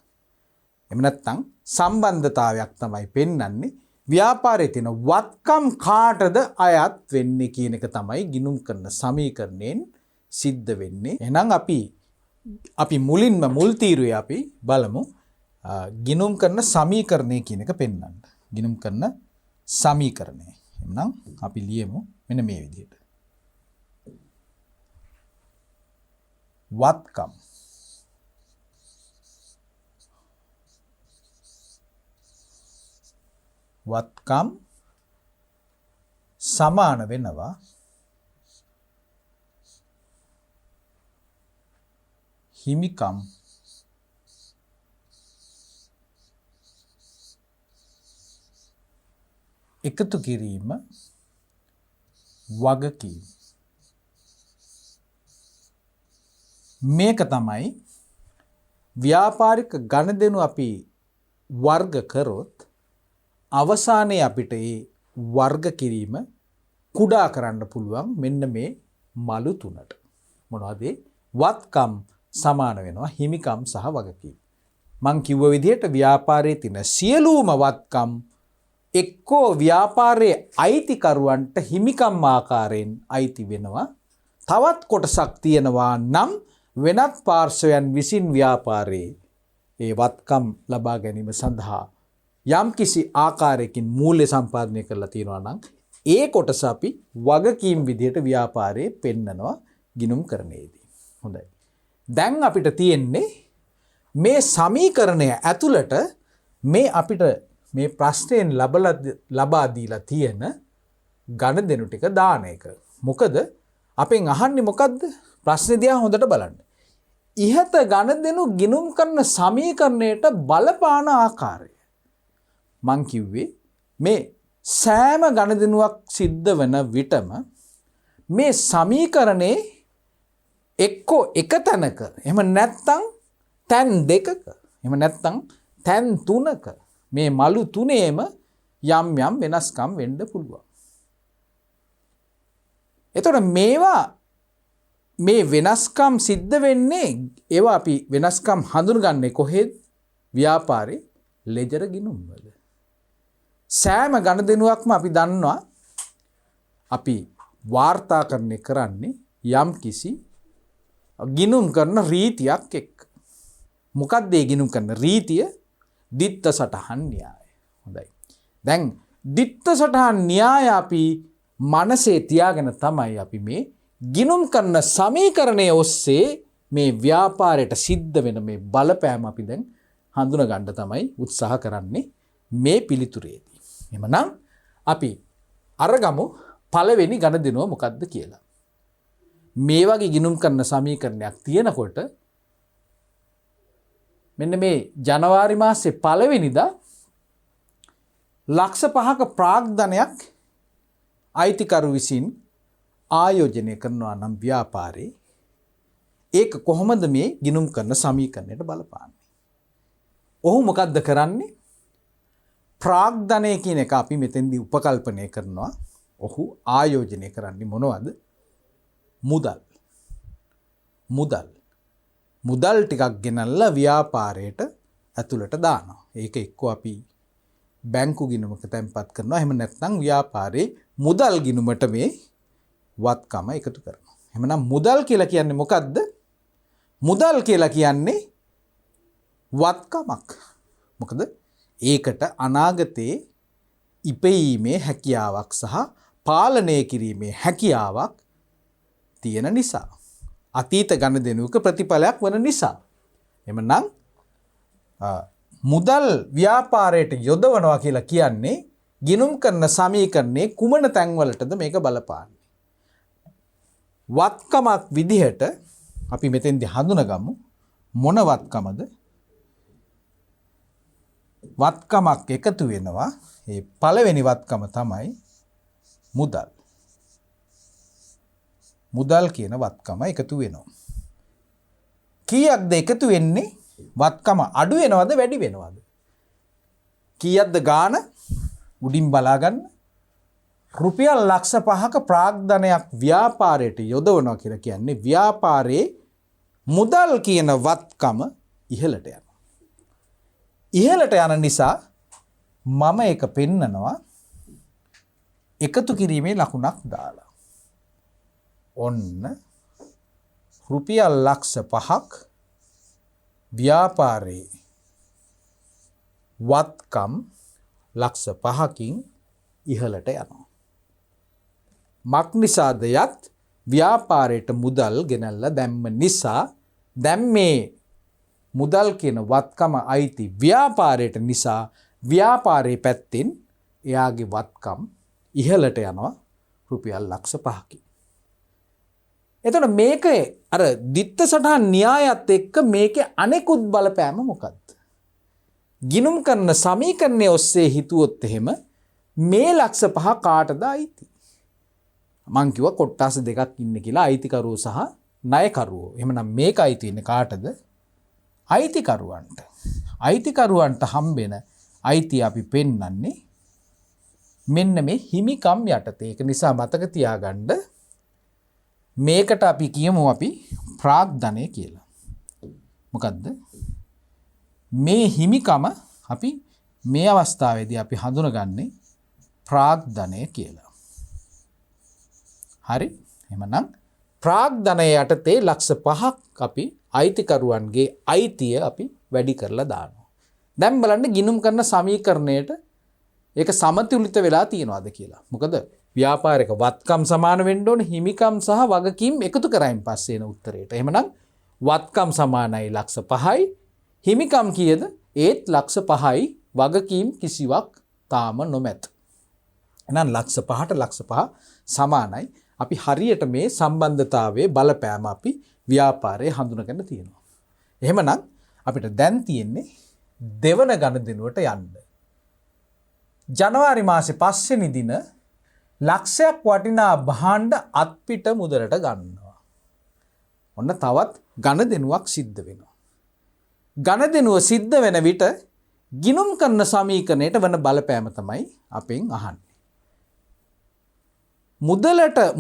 එහෙම නැත්නම් සම්බන්ධතාවයක් තමයි පෙන්වන්නේ. ව්‍යාපාරයේ තියෙන වත්කම් කාටද අයත් වෙන්නේ කියන එක තමයි ගිණුම් කරන සමීකරණයෙන් සිද්ධ වෙන්නේ. එහෙනම් අපි මුලින්ම මුල් තීරුවේ අපි බලමු ගිණුම් කරන සමීකරණය කියන එක පෙන්වන්න. ගිණුම් කරන සමීකරණය. එහෙනම් අපි ලියමු මෙන්න මේ විදිහට. වත්කම් සමාන වෙනවා හිමිකම් එකතු කිරීම වගකීම්. මේක තමයි ව්‍යාපාරික ගණදෙනු අපි වර්ග කරොත් අවසානයේ අපිට ඒ වර්ග කිරීම කුඩා කරන්න පුළුවන් මෙන්න මේ මලු තුනට. මොනවද? වත්කම් සමාන වෙනවා හිමිකම් සහ වගකීම්. මං කිව්ව විදිහට ව්‍යාපාරයේ තියෙන සියලුම වත්කම් එක්කෝ ව්‍යාපාරයේ අයිතිකරුවන්ට හිමිකම් ආකාරයෙන් අයිති වෙනවා. තවත් කොටසක් තියෙනවා නම් වෙනත් පාර්ශවයන් විසින් ව්‍යාපාරයේ ඒ වත්කම් ලබා ගැනීම සඳහා යම්කිසි ආකාරයකින් මූල්‍ය සම්පාදනය කරලා තියෙනවා නම් ඒ කොටස අපි වගකීම් විදිහට ව්‍යාපාරයේ පෙන්නනවා ගිණුම් කරන්නේදී. හොඳයි. දැන් අපිට තියෙන්නේ මේ සමීකරණය ඇතුළට මේ අපිට මේ ප්‍රශ්නයෙන් ලබා දීලා තියෙන ගණදෙනු ටික දාන එක. මොකද අපෙන් අහන්නේ මොකද්ද? ප්‍රශ්නේ දිහා හොඳට බලන්න. ඉහත ගණදෙනු ගිණුම් කරන සමීකරණයට බලපාන ආකාරය. මං කිව්වේ මේ සෑම ගණදෙනුවක් සිද්ධ වෙන විටම මේ සමීකරණේ එක්කෝ එක තැනක එහෙම නැත්නම් තැන් දෙකක එහෙම නැත්නම් තැන් තුනක මේ මලු තුනේම යම් යම් වෙනස්කම් වෙන්න පුළුවන්. එතකොට මේ වෙනස්කම් සිද්ධ වෙන්නේ ඒවා අපි වෙනස්කම් හඳුනගන්නේ කොහෙද? ව්‍යාපාරේ ලෙජර් ගිණුම් වල. සෑම ගණදෙනුවක්ම අපි දන්නවා අපි වාර්තාකරණය කරන්නේ යම් කිසි ගිණුම් කරන රීතියක් එක්ක. මොකක්ද ඒ ගිණුම් කරන රීතිය? දිත්ත සටහන් න්‍යාය. හොඳයි. දැන් දිත්ත සටහන් න්‍යාය අපි මනසේ තියාගෙන තමයි අපි මේ ගිණුම් කරන සමීකරණය ඔස්සේ මේ ව්‍යාපාරයට සිද්ධ වෙන මේ බලපෑම අපි දැන් හඳුනා ගන්න තමයි උත්සාහ කරන්නේ මේ පිළිතුරේදී. එහෙමනම් අපි අරගමු පළවෙනි ගණදෙනුව මොකක්ද කියලා. මේ වගේ ගිණුම් කරන සමීකරණයක් තියෙනකොට මෙන්න මේ ජනවාරි මාසේ පළවෙනිදා ලක්ෂ 5ක ප්‍රාග්ධනයක් අයිතිකරු විසින් ආයෝජනය කරනවා නම් ව්‍යාපාරේ ඒක කොහොමද මේ ගිණුම් කරන සමීකරණයට බලපාන්නේ? ඔහු මොකද්ද කරන්නේ? ප්‍රාග්ධනය කියන එක අපි මෙතෙන්දී උපකල්පනය කරනවා. ඔහු ආයෝජනය කරන්නේ මොනවද? මුදල්. මුදල් ටිකක් ගෙනල්ලා ව්‍යාපාරයට ඇතුළට දානවා. ඒක එක්කෝ අපි බැංකු ගිණුමක තැන්පත් කරනවා. එහෙම නැත්නම් ව්‍යාපාරේ මුදල් ගිණුමට මේ වත්කම එකතු කරනවා. එහෙනම් මුදල් කියලා කියන්නේ මොකද්ද? මුදල් කියලා කියන්නේ වත්කමක්. මොකද ඒකට අනාගතයේ ඉපෙීමේ හැකියාවක් සහ පාලනය කිරීමේ හැකියාවක් තියෙන නිසා. අතීත ගනුදෙනුවක ප්‍රතිඵලයක් වන නිසා. එමනම් මුදල් ව්‍යාපාරයට යොදවනවා කියලා කියන්නේ ගිණුම් කරන සමීකරණයේ කුමන තැන්වලටද මේක බලපාන්නේ. වත්කමක් විදිහට අපි මෙතෙන්දී හඳුනගමු මොන වත්කමද? වත්කමක් එකතු වෙනවා. ඒ පළවෙනි වත්කම තමයි මුදල්. මුදල් කියන වත්කම එකතු වෙනවා. කීයක්ද එකතු වෙන්නේ? වත්කම අඩු වෙනවද වැඩි වෙනවද? කීයක්ද ගාන? උඩින් බලාගන්න. රුපියල් ලක්ෂ 5ක ප්‍රාග්ධනයක් ව්‍යාපාරයට යොදවනවා කියලා කියන්නේ ව්‍යාපාරයේ මුදල් කියන වත්කම ඉහළට යනවා. ඉහළට යන නිසා මම ඒක පෙන්නනවා එකතු කිරීමේ ලකුණක් දාලා. ඔන්න රුපියල් ලක්ෂ 5ක් ව්‍යාපාරයේ වත්කම් ලක්ෂ 5කින් ඉහළට යනවා. මක් නිසාද යත් ව්‍යාපාරයට මුදල් ගෙනල්ලා දැම්ම නිසා දැන් මේ මුදල් කියන වත්කම අයිති ව්‍යාපාරයට නිසා ව්‍යාපාරයේ පැත්තෙන් එයාගේ වත්කම් ඉහළට යනවා රුපියල් ලක්ෂ 5කින්. එතකොට මේක අර දිත්ත සටහන් න්‍යායත් එක්ක මේකේ අනෙකුත් බලපෑම මොකක්ද? ගිණුම් කරන සමීකරණය ඔස්සේ හිතුවොත් එහෙම මේ ලක්ෂ 5 කාටද අයිති? මං කිව්වා කොට්ටාස දෙකක් ඉන්නේ කියලා අයිතිකරුවෝ සහ ණයකරුවෝ. එහෙමනම් මේක අයිති වෙන්නේ කාටද? අයිතිකරුවන්ට. අයිතිකරුවන්ට හම්බෙන අයිතිය අපි පෙන්වන්නේ මෙන්න මේ හිමිකම් යටතේ. ඒක නිසා මතක තියාගන්න මේකට අපි කියමු අපි ප්‍රාග්ධනය කියලා. මොකද්ද? මේ හිමිකම අපි මේ අවස්ථාවේදී අපි හඳුනගන්නේ ප්‍රාග්ධනය කියලා. හරි? එහෙනම් ප්‍රාග්ධනය යටතේ ලක්ෂ 5ක් අපි අයිතිකරුවන්ගේ අයිතිය අපි වැඩි කරලා දානවා. දැන් බලන්න ගිණුම් කරන සමීකරණයට ඒක සමතුලිත වෙලා තියනවාද කියලා. මොකද ව්‍යාපාරික වත්කම් සමාන වෙන්න ඕනේ හිමිකම් සහ වගකීම් එකතු කරයින් පස්සේ එන උත්තරයට. එහෙමනම් වත්කම් සමානයි ලක්ෂ 5යි හිමිකම් කීයද? ඒත් ලක්ෂ 5යි වගකීම් කිසිවක් තාම නොමැත. එහෙනම් ලක්ෂ 5ට ලක්ෂ 5 සමානයි. අපි හරියට මේ සම්බන්ධතාවයේ බලපෑම අපි ව්‍යාපාරයේ හඳුනගෙන තියෙනවා. එහෙමනම් අපිට දැන් තියෙන්නේ දෙවන ගනුදෙනුවට යන්න. ජනවාරි මාසේ 5 වෙනි දින ලක්ෂයක් වටිනා භාණ්ඩ අත්පිට මුදලට ගන්නවා. ඔන්න තවත් ගනුදෙනුවක් සිද්ධ වෙනවා. ගනුදෙනුව සිද්ධ වෙන විට ගිණුම් කරන සමීකරණයට වන බලපෑම තමයි අපෙන් අහන්නේ.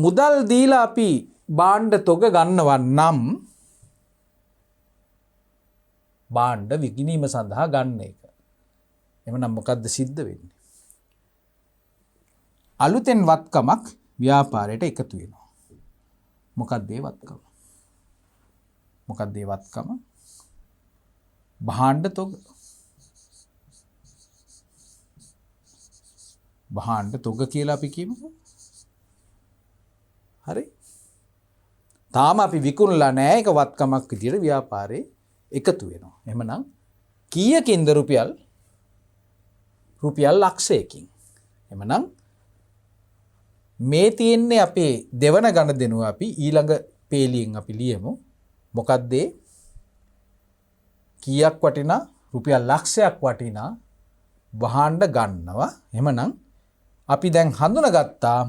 මුදල් දීලා අපි භාණ්ඩ තොග ගන්නවා නම් භාණ්ඩ විකිණීම සඳහා ගන්න එක. එhmenan මොකද්ද සිද්ධ වෙන්නේ? අලුතෙන් වත්කමක් ව්‍යාපාරයට එකතු වෙනවා. මොකක්ද ඒ වත්කම? මොකක්ද ඒ වත්කම? භාණ්ඩ තොග. භාණ්ඩ තොග කියලා අපි කියමුකෝ. හරි? තාම අපි විකුණලා නැහැ. ඒක වත්කමක් විදියට ව්‍යාපාරේ එකතු වෙනවා. එහෙමනම් කීයකින්ද රුපියල් ලක්ෂයකින්. එහෙමනම් මේ තියෙන්නේ අපේ දෙවන ගනුදෙනුව අපි ඊළඟ පේලියෙන් අපි ලියමු. මොකද්ද? කීයක් වටිනා රුපියල් ලක්ෂයක් වටිනා භාණ්ඩ ගන්නවා. එහෙමනම් අපි දැන් හඳුනාගත්තා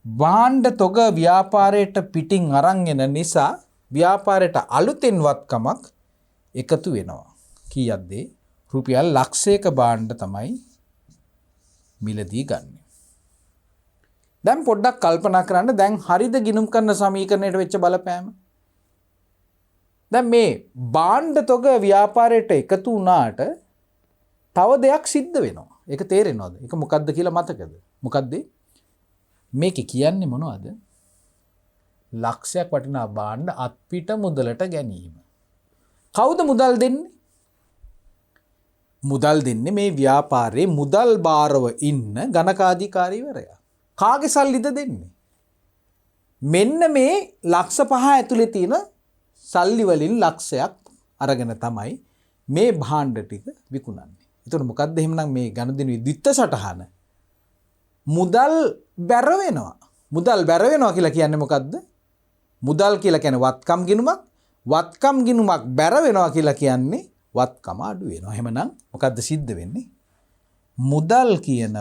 භාණ්ඩ තොග ව්‍යාපාරයට පිටින් අරන් එන නිසා ව්‍යාපාරයට අලුතෙන් වත්කමක් එකතු වෙනවා. කීයක්ද? රුපියල් ලක්ෂයක භාණ්ඩ තමයි මිලදී ගන්න. දැන් පොඩ්ඩක් කල්පනා කරන්න දැන් හරිද ගිණුම් කරන සමීකරණයට වෙච්ච බලපෑම? දැන් මේ භාණ්ඩ තොග ව්‍යාපාරයට එකතු වුණාට තව දෙයක් සිද්ධ වෙනවා. ඒක තේරෙනවද? ඒක මොකද්ද කියලා මතකද? මොකද්ද? මේක කියන්නේ මොනවද? ලක්ෂයක් වටිනා භාණ්ඩ අත්පිට මුදලට ගැනීම. කවුද මුදල් දෙන්නේ? මුදල් දෙන්නේ මේ ව්‍යාපාරයේ මුදල් බාරව ඉන්න ගණකාධිකාරීවරයා. කාගේ සල්ලිද දෙන්නේ? මෙන්න මේ ලක්ෂ 5 ඇතුලේ තියෙන සල්ලි වලින් ලක්ෂයක් අරගෙන තමයි මේ භාණ්ඩ ටික විකුණන්නේ. එතකොට මොකද්ද එහෙමනම් මේ ගණදිනුවේ ද්විත්ව සටහන? මුදල් බැර වෙනවා. මුදල් බැර වෙනවා කියලා කියන්නේ මොකද්ද? මුදල් කියලා කියන්නේ වත්කම් ගිණුමක්. වත්කම් ගිණුමක් බැර වෙනවා කියලා කියන්නේ වත්කම අඩු වෙනවා. එහෙමනම් මොකද්ද සිද්ධ වෙන්නේ? මුදල් කියන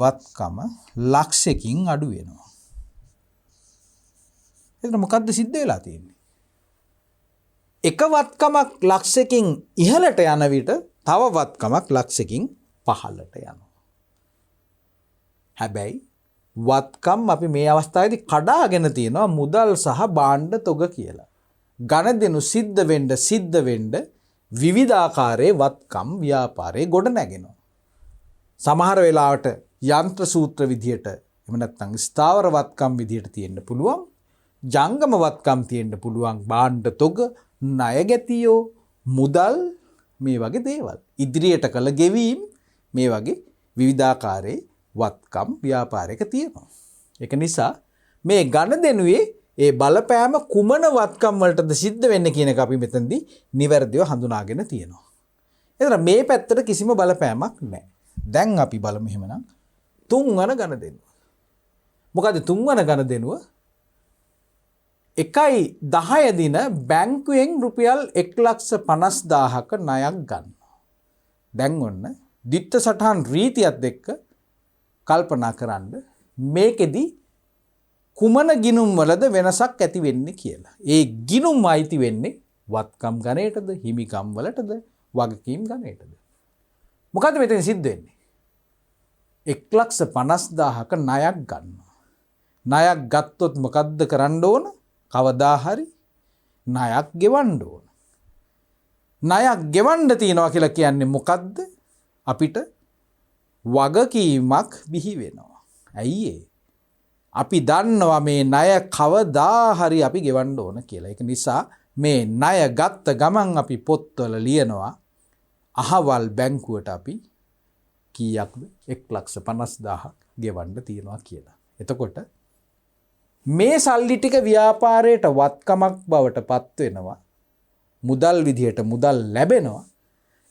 වත්කම ලක්ෂයකින් අඩු වෙනවා. එතන මොකද්ද සිද්ධ වෙලා තියෙන්නේ? එක වත්කමක් ලක්ෂයකින් ඉහළට යන විට තව වත්කමක් ලක්ෂයකින් පහළට යනවා. හැබැයි වත්කම් අපි මේ අවස්ථාවේදී කඩාගෙන තියෙනවා මුදල් සහ භාණ්ඩ තොග කියලා. ගණදෙනු සිද්ධ වෙන්න විවිධාකාරයේ වත්කම් ව්‍යාපාරයේ ගොඩ නැගෙනවා. සමහර වෙලාවට යන්ත්‍ර සූත්‍ර විදියට එහෙම නැත්නම් ස්ථාවර වත්කම් විදියට තියෙන්න පුළුවන්. ජංගම වත්කම් තියෙන්න පුළුවන්. භාණ්ඩ තොග, ණය ගැතියෝ, මුදල් මේ වගේ දේවල්. ඉදිරියට කළ ගෙවීම් මේ වගේ විවිධාකාරයේ වත්කම් ව්‍යාපාරයක තියෙනවා. ඒක නිසා මේ ගණදෙනුවේ ඒ බලපෑම කුමන වත්කම් වලටද සිද්ධ වෙන්නේ කියන එක අපි මෙතනදී නිවැරදිව හඳුනාගෙන තියෙනවා. එතන මේ පැත්තට කිසිම බලපෑමක් නැහැ. දැන් අපි බලමු එහෙමනම් තුන්වන ගණදෙනුව. මොකද තුන්වන ගණදෙනුව 1.10 දින බැංකුවෙන් රුපියල් 1,50,000ක ණයක් ගන්නවා. දැන් ඔන්න ද්විත්ව සටහන් රීතියත් එක්ක කල්පනා කරන්න මේකෙදි කුමන ගිණුම් වලද වෙනසක් ඇති වෙන්නේ කියලා. ඒ ගිණුම් අයිති වෙන්නේ වත්කම් ගණයටද, හිමිකම් වලටද, වගකීම් ගණයටද? මොකද මෙතන සිද්ධ වෙන්නේ? 1,50,000ක ණයක් ගන්නවා. ණයක් ගත්තොත් මොකද්ද කරන්න ඕන? කවදා හරි ණයක් ගෙවන්න ඕන. ණයක් ගෙවන්න තියනවා කියලා කියන්නේ මොකද්ද? අපිට වගකීමක් බිහි වෙනවා. ඇයි ඒ? අපි දන්නවා මේ ණය කවදා හරි අපි ගෙවන්න ඕන කියලා. ඒක නිසා මේ ණය ගත්ත ගමන් අපි පොත්වල ලියනවා අහවල් බැංකුවට අපි කීයක්ද 1,50,000ක් ගෙවන්න තියනවා කියලා. එතකොට මේ සල්ලි ටික ව්‍යාපාරයට වත්කමක් බවට පත් වෙනවා. මුදල් විදියට මුදල් ලැබෙනවා.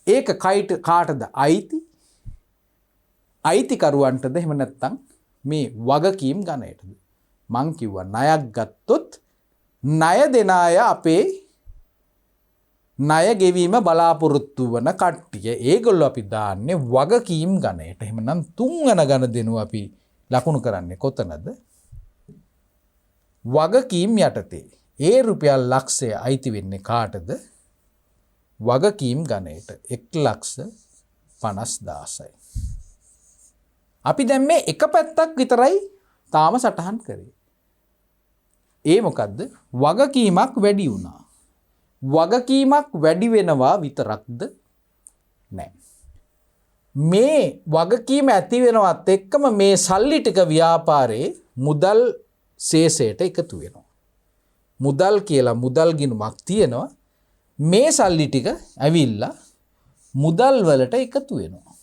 ඒක කාටද අයිති? අයිතිකරුවන්ටද එහෙම නැත්නම් මේ වගකීම් ගණයටද? මං කිව්වා ණයක් ගත්තොත් ණය දෙන අය අපේ ණය ගෙවීම බලාපොරොත්තු වන කට්ටිය. ඒගොල්ලෝ අපි දාන්නේ වගකීම් ගණයට. එහෙමනම් තුන්වන ගණදෙනුව අපි ලකුණු කරන්නේ කොතනද? වගකීම් යටතේ. ඒ රුපියල් ලක්ෂය අයිති වෙන්නේ කාටද? වගකීම් ගණයට 1,50,000යි. අපි දැන් මේ එක පැත්තක් විතරයි තාම සටහන් කරේ. ඒ මොකද්ද? වගකීමක් වැඩි වුණා. වගකීමක් වැඩි වෙනවා විතරක්ද? නෑ. මේ වගකීම ඇති වෙනවත් එක්කම මේ සල්ලි ටික ව්‍යාපාරයේ මුදල් ශේෂයට එකතු වෙනවා. මුදල් කියලා මුදල් ගිණුමක් තියෙනවා. මේ සල්ලි ටික ඇවිල්ලා මුදල් වලට එකතු වෙනවා.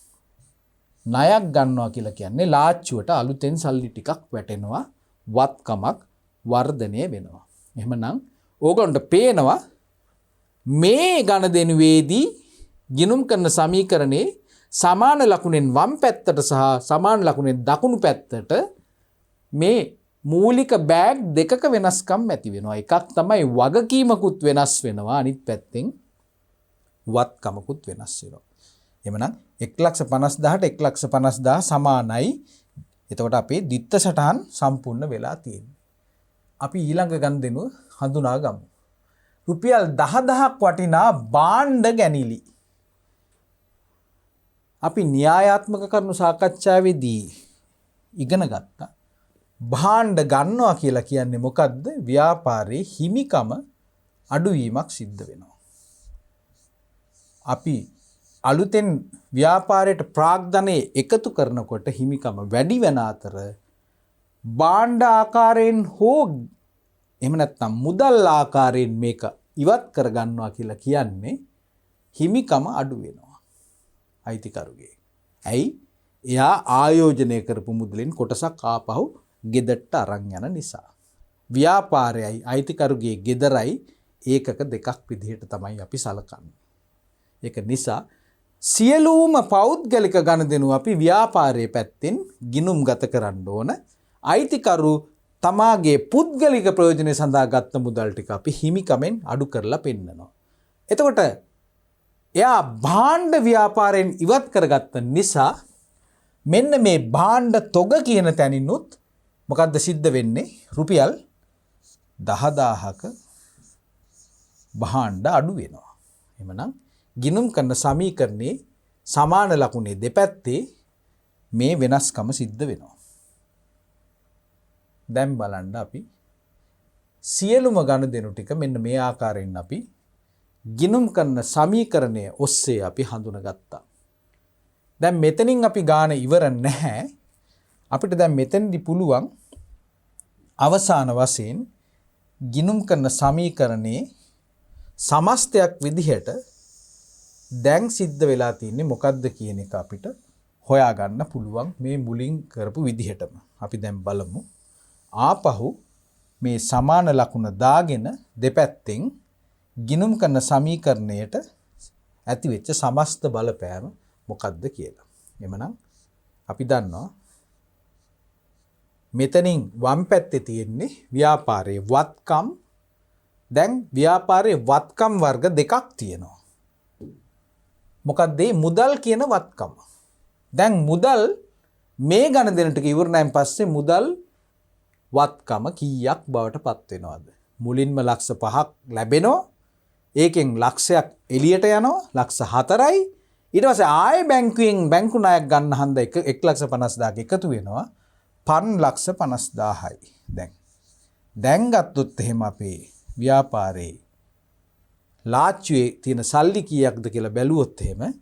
ණයක් ගන්නවා කියලා කියන්නේ ලාච්චුවට අලුතෙන් සල්ලි ටිකක් වැටෙනවා. වත්කමක් වර්ධනය වෙනවා. එහෙමනම් ඕගොල්ලන්ට පේනවා මේ ගණදෙනුවේදී ගිණුම් කරන සමීකරණේ සමාන ලකුණෙන් වම් පැත්තට සහ සමාන ලකුණෙන් දකුණු පැත්තට මේ මූලික බෑග් දෙකක වෙනස්කම් ඇති වෙනවා. එකක් තමයි වගකීමකුත් වෙනස් වෙනවා. අනිත් පැත්තෙන් වත්කමකුත් වෙනස් වෙනවා. එhmenan 1,50,000ට 1,50,000 සමානයි. එතකොට අපේ ද්විත්ව සටහන් සම්පූර්ණ වෙලා තියෙනවා. අපි ඊළඟ ගණදෙනුව හඳුනා ගමු. රුපියල් 10,000ක් වටිනා භාණ්ඩ ගැනිලි. අපි න්‍යායාත්මක කරුණු සාකච්ඡාවේදී ඉගෙන ගත්තා භාණ්ඩ ගන්නවා කියලා කියන්නේ මොකද්ද? ව්‍යාපාරයේ හිමිකම අඩුවීමක් සිද්ධ වෙනවා. අපි අලුතෙන් ව්‍යාපාරයට ප්‍රාග්ධනය එකතු කරනකොට හිමිකම වැඩි වෙන අතර භාණ්ඩ ආකාරයෙන් හෝ එහෙම නැත්නම් මුදල් ආකාරයෙන් මේක ඉවත් කරගන්නවා කියලා කියන්නේ හිමිකම අඩු වෙනවා අයිතිකරුගේ. ඇයි? එයා ආයෝජනය කරපු මුදලින් කොටසක් ආපහු ගෙදරට අරන් යන නිසා. ව්‍යාපාරයයි අයිතිකරුගේ ගෙදරයි ඒකක දෙකක් විදිහට තමයි අපි සලකන්නේ. ඒක නිසා සියලුම පෞද්ගලික ගනුදෙනු අපි ව්‍යාපාරයේ පැත්තෙන් ගිණුම් ගත කරන්න ඕන. අයිතිකරු තමාගේ පුද්ගලික ප්‍රයෝජනය සඳහා ගත්ත මුදල් ටික අපි හිමිකමෙන් අඩු කරලා පෙන්නනවා. එතකොට එයා භාණ්ඩ ව්‍යාපාරයෙන් ඉවත් කරගත්ත නිසා මෙන්න මේ භාණ්ඩ තොග කියන තැනිනුත් මොකද්ද සිද්ධ වෙන්නේ? රුපියල් 10000ක භාණ්ඩ අඩු වෙනවා. එhmenan ගිණුම් කරන සමීකරණේ සමාන ලකුණේ දෙපැත්තේ මේ වෙනස්කම සිද්ධ වෙනවා. දැන් බලන්න අපි සියලුම ගනුදෙනු ටික මෙන්න මේ ආකාරයෙන් අපි ගිණුම් කරන සමීකරණය ඔස්සේ අපි හඳුනගත්තා. දැන් මෙතනින් අපි ගාන ඉවර නැහැ. අපිට දැන් මෙතනදි පුළුවන් අවසාන වශයෙන් ගිණුම් කරන සමීකරණේ සමස්තයක් විදිහට දැන් සිද්ධ වෙලා තියෙන්නේ මොකද්ද කියන එක අපිට හොයාගන්න පුළුවන් මේ මුලින් කරපු විදිහටම. අපි දැන් බලමු. ආපහු මේ සමාන ලකුණ දාගෙන දෙපැත්තෙන් ගිණුම් කරන සමීකරණයට ඇති වෙච්ච සමස්ත බලපෑම මොකද්ද කියලා. එhmenan අපි දන්නවා මෙතනින් වම් පැත්තේ තියෙන්නේ ව්‍යාපාරයේ වත්කම්. දැන් ව්‍යාපාරයේ වත්කම් වර්ග දෙකක් තියෙනවා. මොකක්ද මේ මුදල් කියන වත්කම? දැන් මුදල් මේ ගණන් ටික ඉවරණයෙන් පස්සේ මුදල් වත්කම කීයක් බවට පත් වෙනවද? මුලින්ම ලක්ෂ 5ක් ලැබෙනවා. ඒකෙන් ලක්ෂයක් එළියට යනවා. ලක්ෂ 4යි. ඊට පස්සේ ආයේ බැංකුවෙන් බැංකු ණයක් ගන්න හන්ද 1,50,000ක එකතු වෙනවා. 5,50,000යි. දැන් ගත්තොත් එහෙම අපේ ව්‍යාපාරේ ලාච්චුවේ තියෙන සල්ලි කීයක්ද කියලා බැලුවොත් එහෙම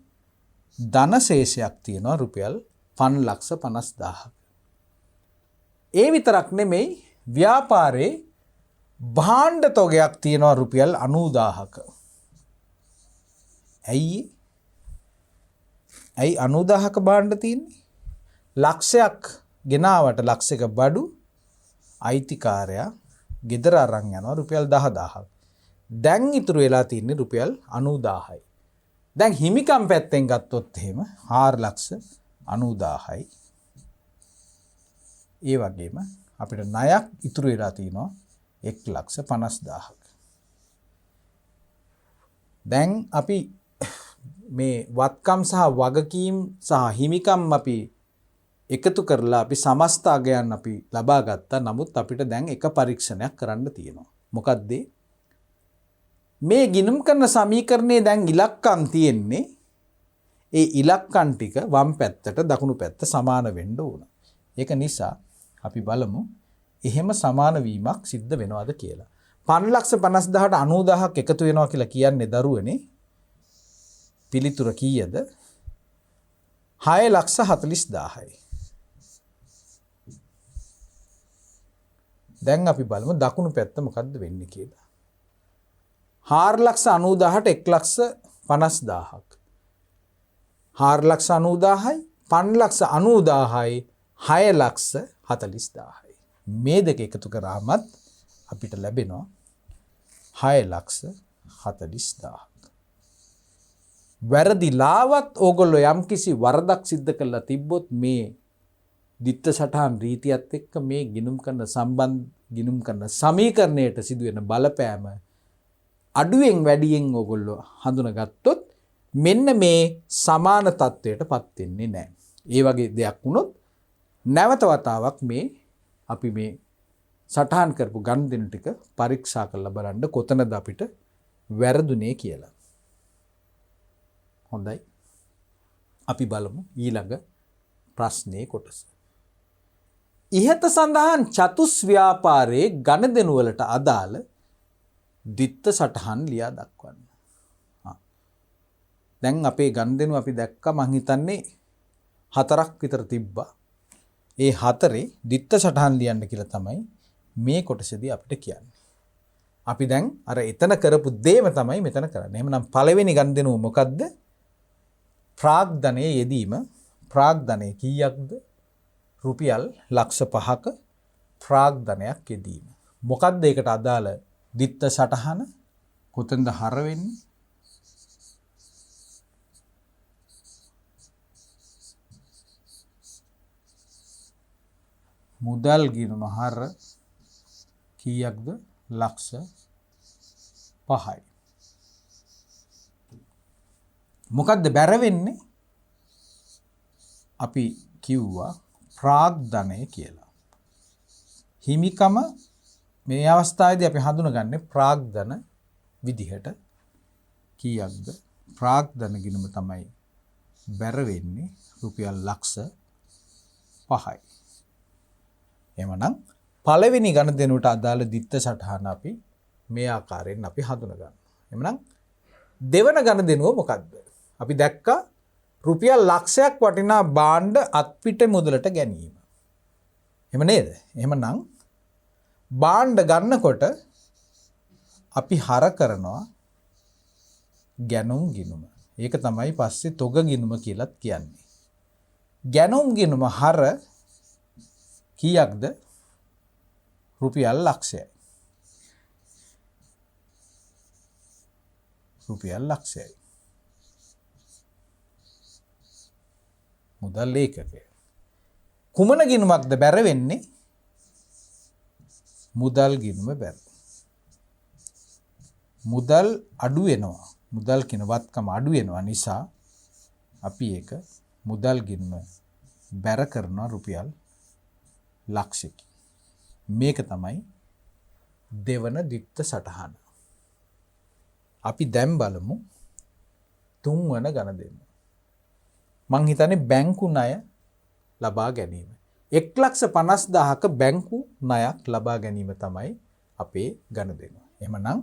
ධනශේෂයක් තියෙනවා රුපියල් 5,50,000ක්. ඒ විතරක් නෙමෙයි ව්‍යාපාරේ භාණ්ඩ තොගයක් තියෙනවා රුපියල් 90,000ක. ඇයි 90,000ක භාණ්ඩ තියෙන්නේ? ලක්ෂයක් ගෙනාවට ලක්ෂයක බඩු අයිතිකාරයා ගෙදර අරන් යනවා රුපියල් 10,000ක්. දැන් ඉතුරු වෙලා තියෙන්නේ රුපියල් 90,000යි. දැන් හිමිකම් පැත්තෙන් ගත්තොත් එහෙම 4,90,000යි. ඒ වගේම අපිට ණයක් ඉතුරු වෙලා තියෙනවා 1,50,000ක්. දැන් අපි මේ වත්කම් සහ වගකීම් සහ හිමිකම් අපි එකතු කරලා අපි සමස්ත අගයන් අපි ලබා ගත්තා. නමුත් අපිට දැන් එක පරීක්ෂණයක් කරන්න තියෙනවා. මොකද්ද? මේ ගිණුම් කරන සමීකරණයේ දැන් ඉලක්කම් තියෙන්නේ. ඒ ඉලක්කම් ටික වම් පැත්තට දකුණු පැත්ත සමාන වෙන්න ඕන. ඒක නිසා අපි බලමු එහෙම සමාන වීමක් සිද්ධ වෙනවද කියලා. 5,50,000ට 90,000ක් එකතු වෙනවා කියලා කියන්නේ දරුවනේ. පිළිතුර කීයද? 6,40,000යි. දැන් අපි බලමු දකුණු පැත්ත මොකද්ද වෙන්නේ කියලා. 4,90,000ට 1,50,000ක්. 4,90,000යි 5,90,000යි 6,40,000යි. මේ දෙක එකතු කරාමත් අපිට ලැබෙනවා 6,40,000ක්. වැරදිලාවත් ඕගොල්ලෝ යම්කිසි වරදක් සිද්ධ කරලා තිබ්බොත් මේ දිත්ත සටහන් රීතියත් එක්ක මේ ගිණුම් කරන සමීකරණයට සිදුවෙන බලපෑම අඩුවෙන් වැඩියෙන් ඕගොල්ලෝ හඳුනගත්තොත් මෙන්න මේ සමාන තත්වයට පත් වෙන්නේ නැහැ. ඒ වගේ දෙයක් වුණොත් නැවත වතාවක් මේ අපි මේ සටහන් කරපු ගනුදෙනු ටික පරීක්ෂා කරලා බලන්න කොතනද අපිට වැරදුනේ කියලා. හොඳයි. අපි බලමු ඊළඟ ප්‍රශ්නේ කොටස. ඉහත සඳහන් චතුස් ව්‍යාපාරයේ ගණදෙනු වලට අදාළ දිත්ත සටහන් ලියා දක්වන්න. දැන් අපේ ගණදෙනු අපි දැක්කා මං හිතන්නේ 4ක් විතර තිබ්බා. ඒ 4 දිත්ත සටහන් ලියන්න කියලා තමයි මේ කොටසදී අපිට කියන්නේ. අපි දැන් අර එතන කරපු දේම තමයි මෙතන කරන්නේ. එහෙනම් පළවෙනි ගණදෙනුව මොකද්ද? ප්‍රාග්ධනයේ යෙදීම. ප්‍රාග්ධනය කීයක්ද? රුපියල් ලක්ෂ 5ක ප්‍රාග්ධනයක් යෙදීම. මොකද්ද ඒකට අදාළ දිත්ත සටහන? කොතෙන්ද හර වෙන්නේ? මුදල් ගිණුම හර කීයක්ද? ලක්ෂ 5යි. මොකද්ද බැර වෙන්නේ? අපි කිව්වා ප්‍රාග්ධනය කියලා. හිමිකම මේ අවස්ථාවේදී අපි හඳුනගන්නේ ප්‍රාග්ධන විදිහට. කීයක්ද? ප්‍රාග්ධන ගිණුම තමයි බැර වෙන්නේ රුපියල් ලක්ෂ 5යි. එහෙමනම් පළවෙනි ගණදෙනුවට අදාළ දිත්ත සටහන අපි මේ ආකාරයෙන් අපි හඳුනගන්නවා. එහෙමනම් දෙවන ගණදෙනුව මොකක්ද? අපි දැක්කා රුපියල් ලක්ෂයක් වටිනා භාණ්ඩ අත්පිට මුදලට ගැනීම. එහෙම නේද? එහෙමනම් භාණ්ඩ ගන්නකොට අපි හර කරනවා ගැනුම් ගිණුම. ඒක තමයි පස්සේ තොග ගිණුම කියලාත් කියන්නේ. ගැනුම් ගිණුම හර කීයක්ද? රුපියල් ලක්ෂයයි. රුපියල් ලක්ෂයයි. මුදල් ඒකකය. කුමන ගිණුමක්ද බැර වෙන්නේ? මුදල් ගිණුම බැර. මුදල් අඩු වෙනවා. මුදල් කියන වත්කම අඩු වෙනවා නිසා අපි ඒක මුදල් ගිණුම බැර කරනවා රුපියල් ලක්ෂයකින්. මේක තමයි දෙවන දිත්ත සටහන. අපි දැන් බලමු තුන්වන ගණදෙනුව. මං හිතන්නේ බැංකු ණය ලබා ගැනීම. 1,50,000ක බැංකු ණයක් ලබා ගැනීම තමයි අපේ ගණදෙනුව. එහෙමනම්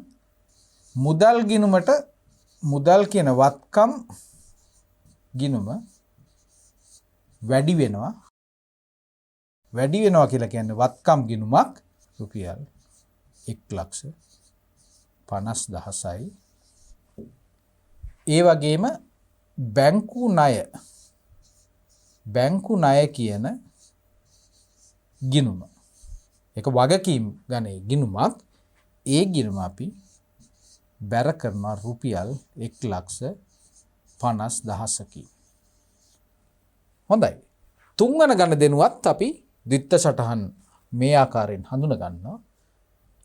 මුදල් ගිණුමට මුදල් කියන වත්කම් ගිණුම වැඩි වෙනවා. වැඩි වෙනවා කියලා කියන්නේ වත්කම් ගිණුමක් රුපියල් 1,50,000යි. ඒ වගේම බැංකු ණය කියන ගිණුම. ඒක වගකීම් ගන්නේ ගිණුමක්. ඒ ගිණුම අපි බැර කරනවා රුපියල් 1,50,000කින්. හොඳයි. තුන්වන ගණදෙනුවත් අපි දිත්ත සටහන් මේ ආකාරයෙන් හඳුන ගන්නවා.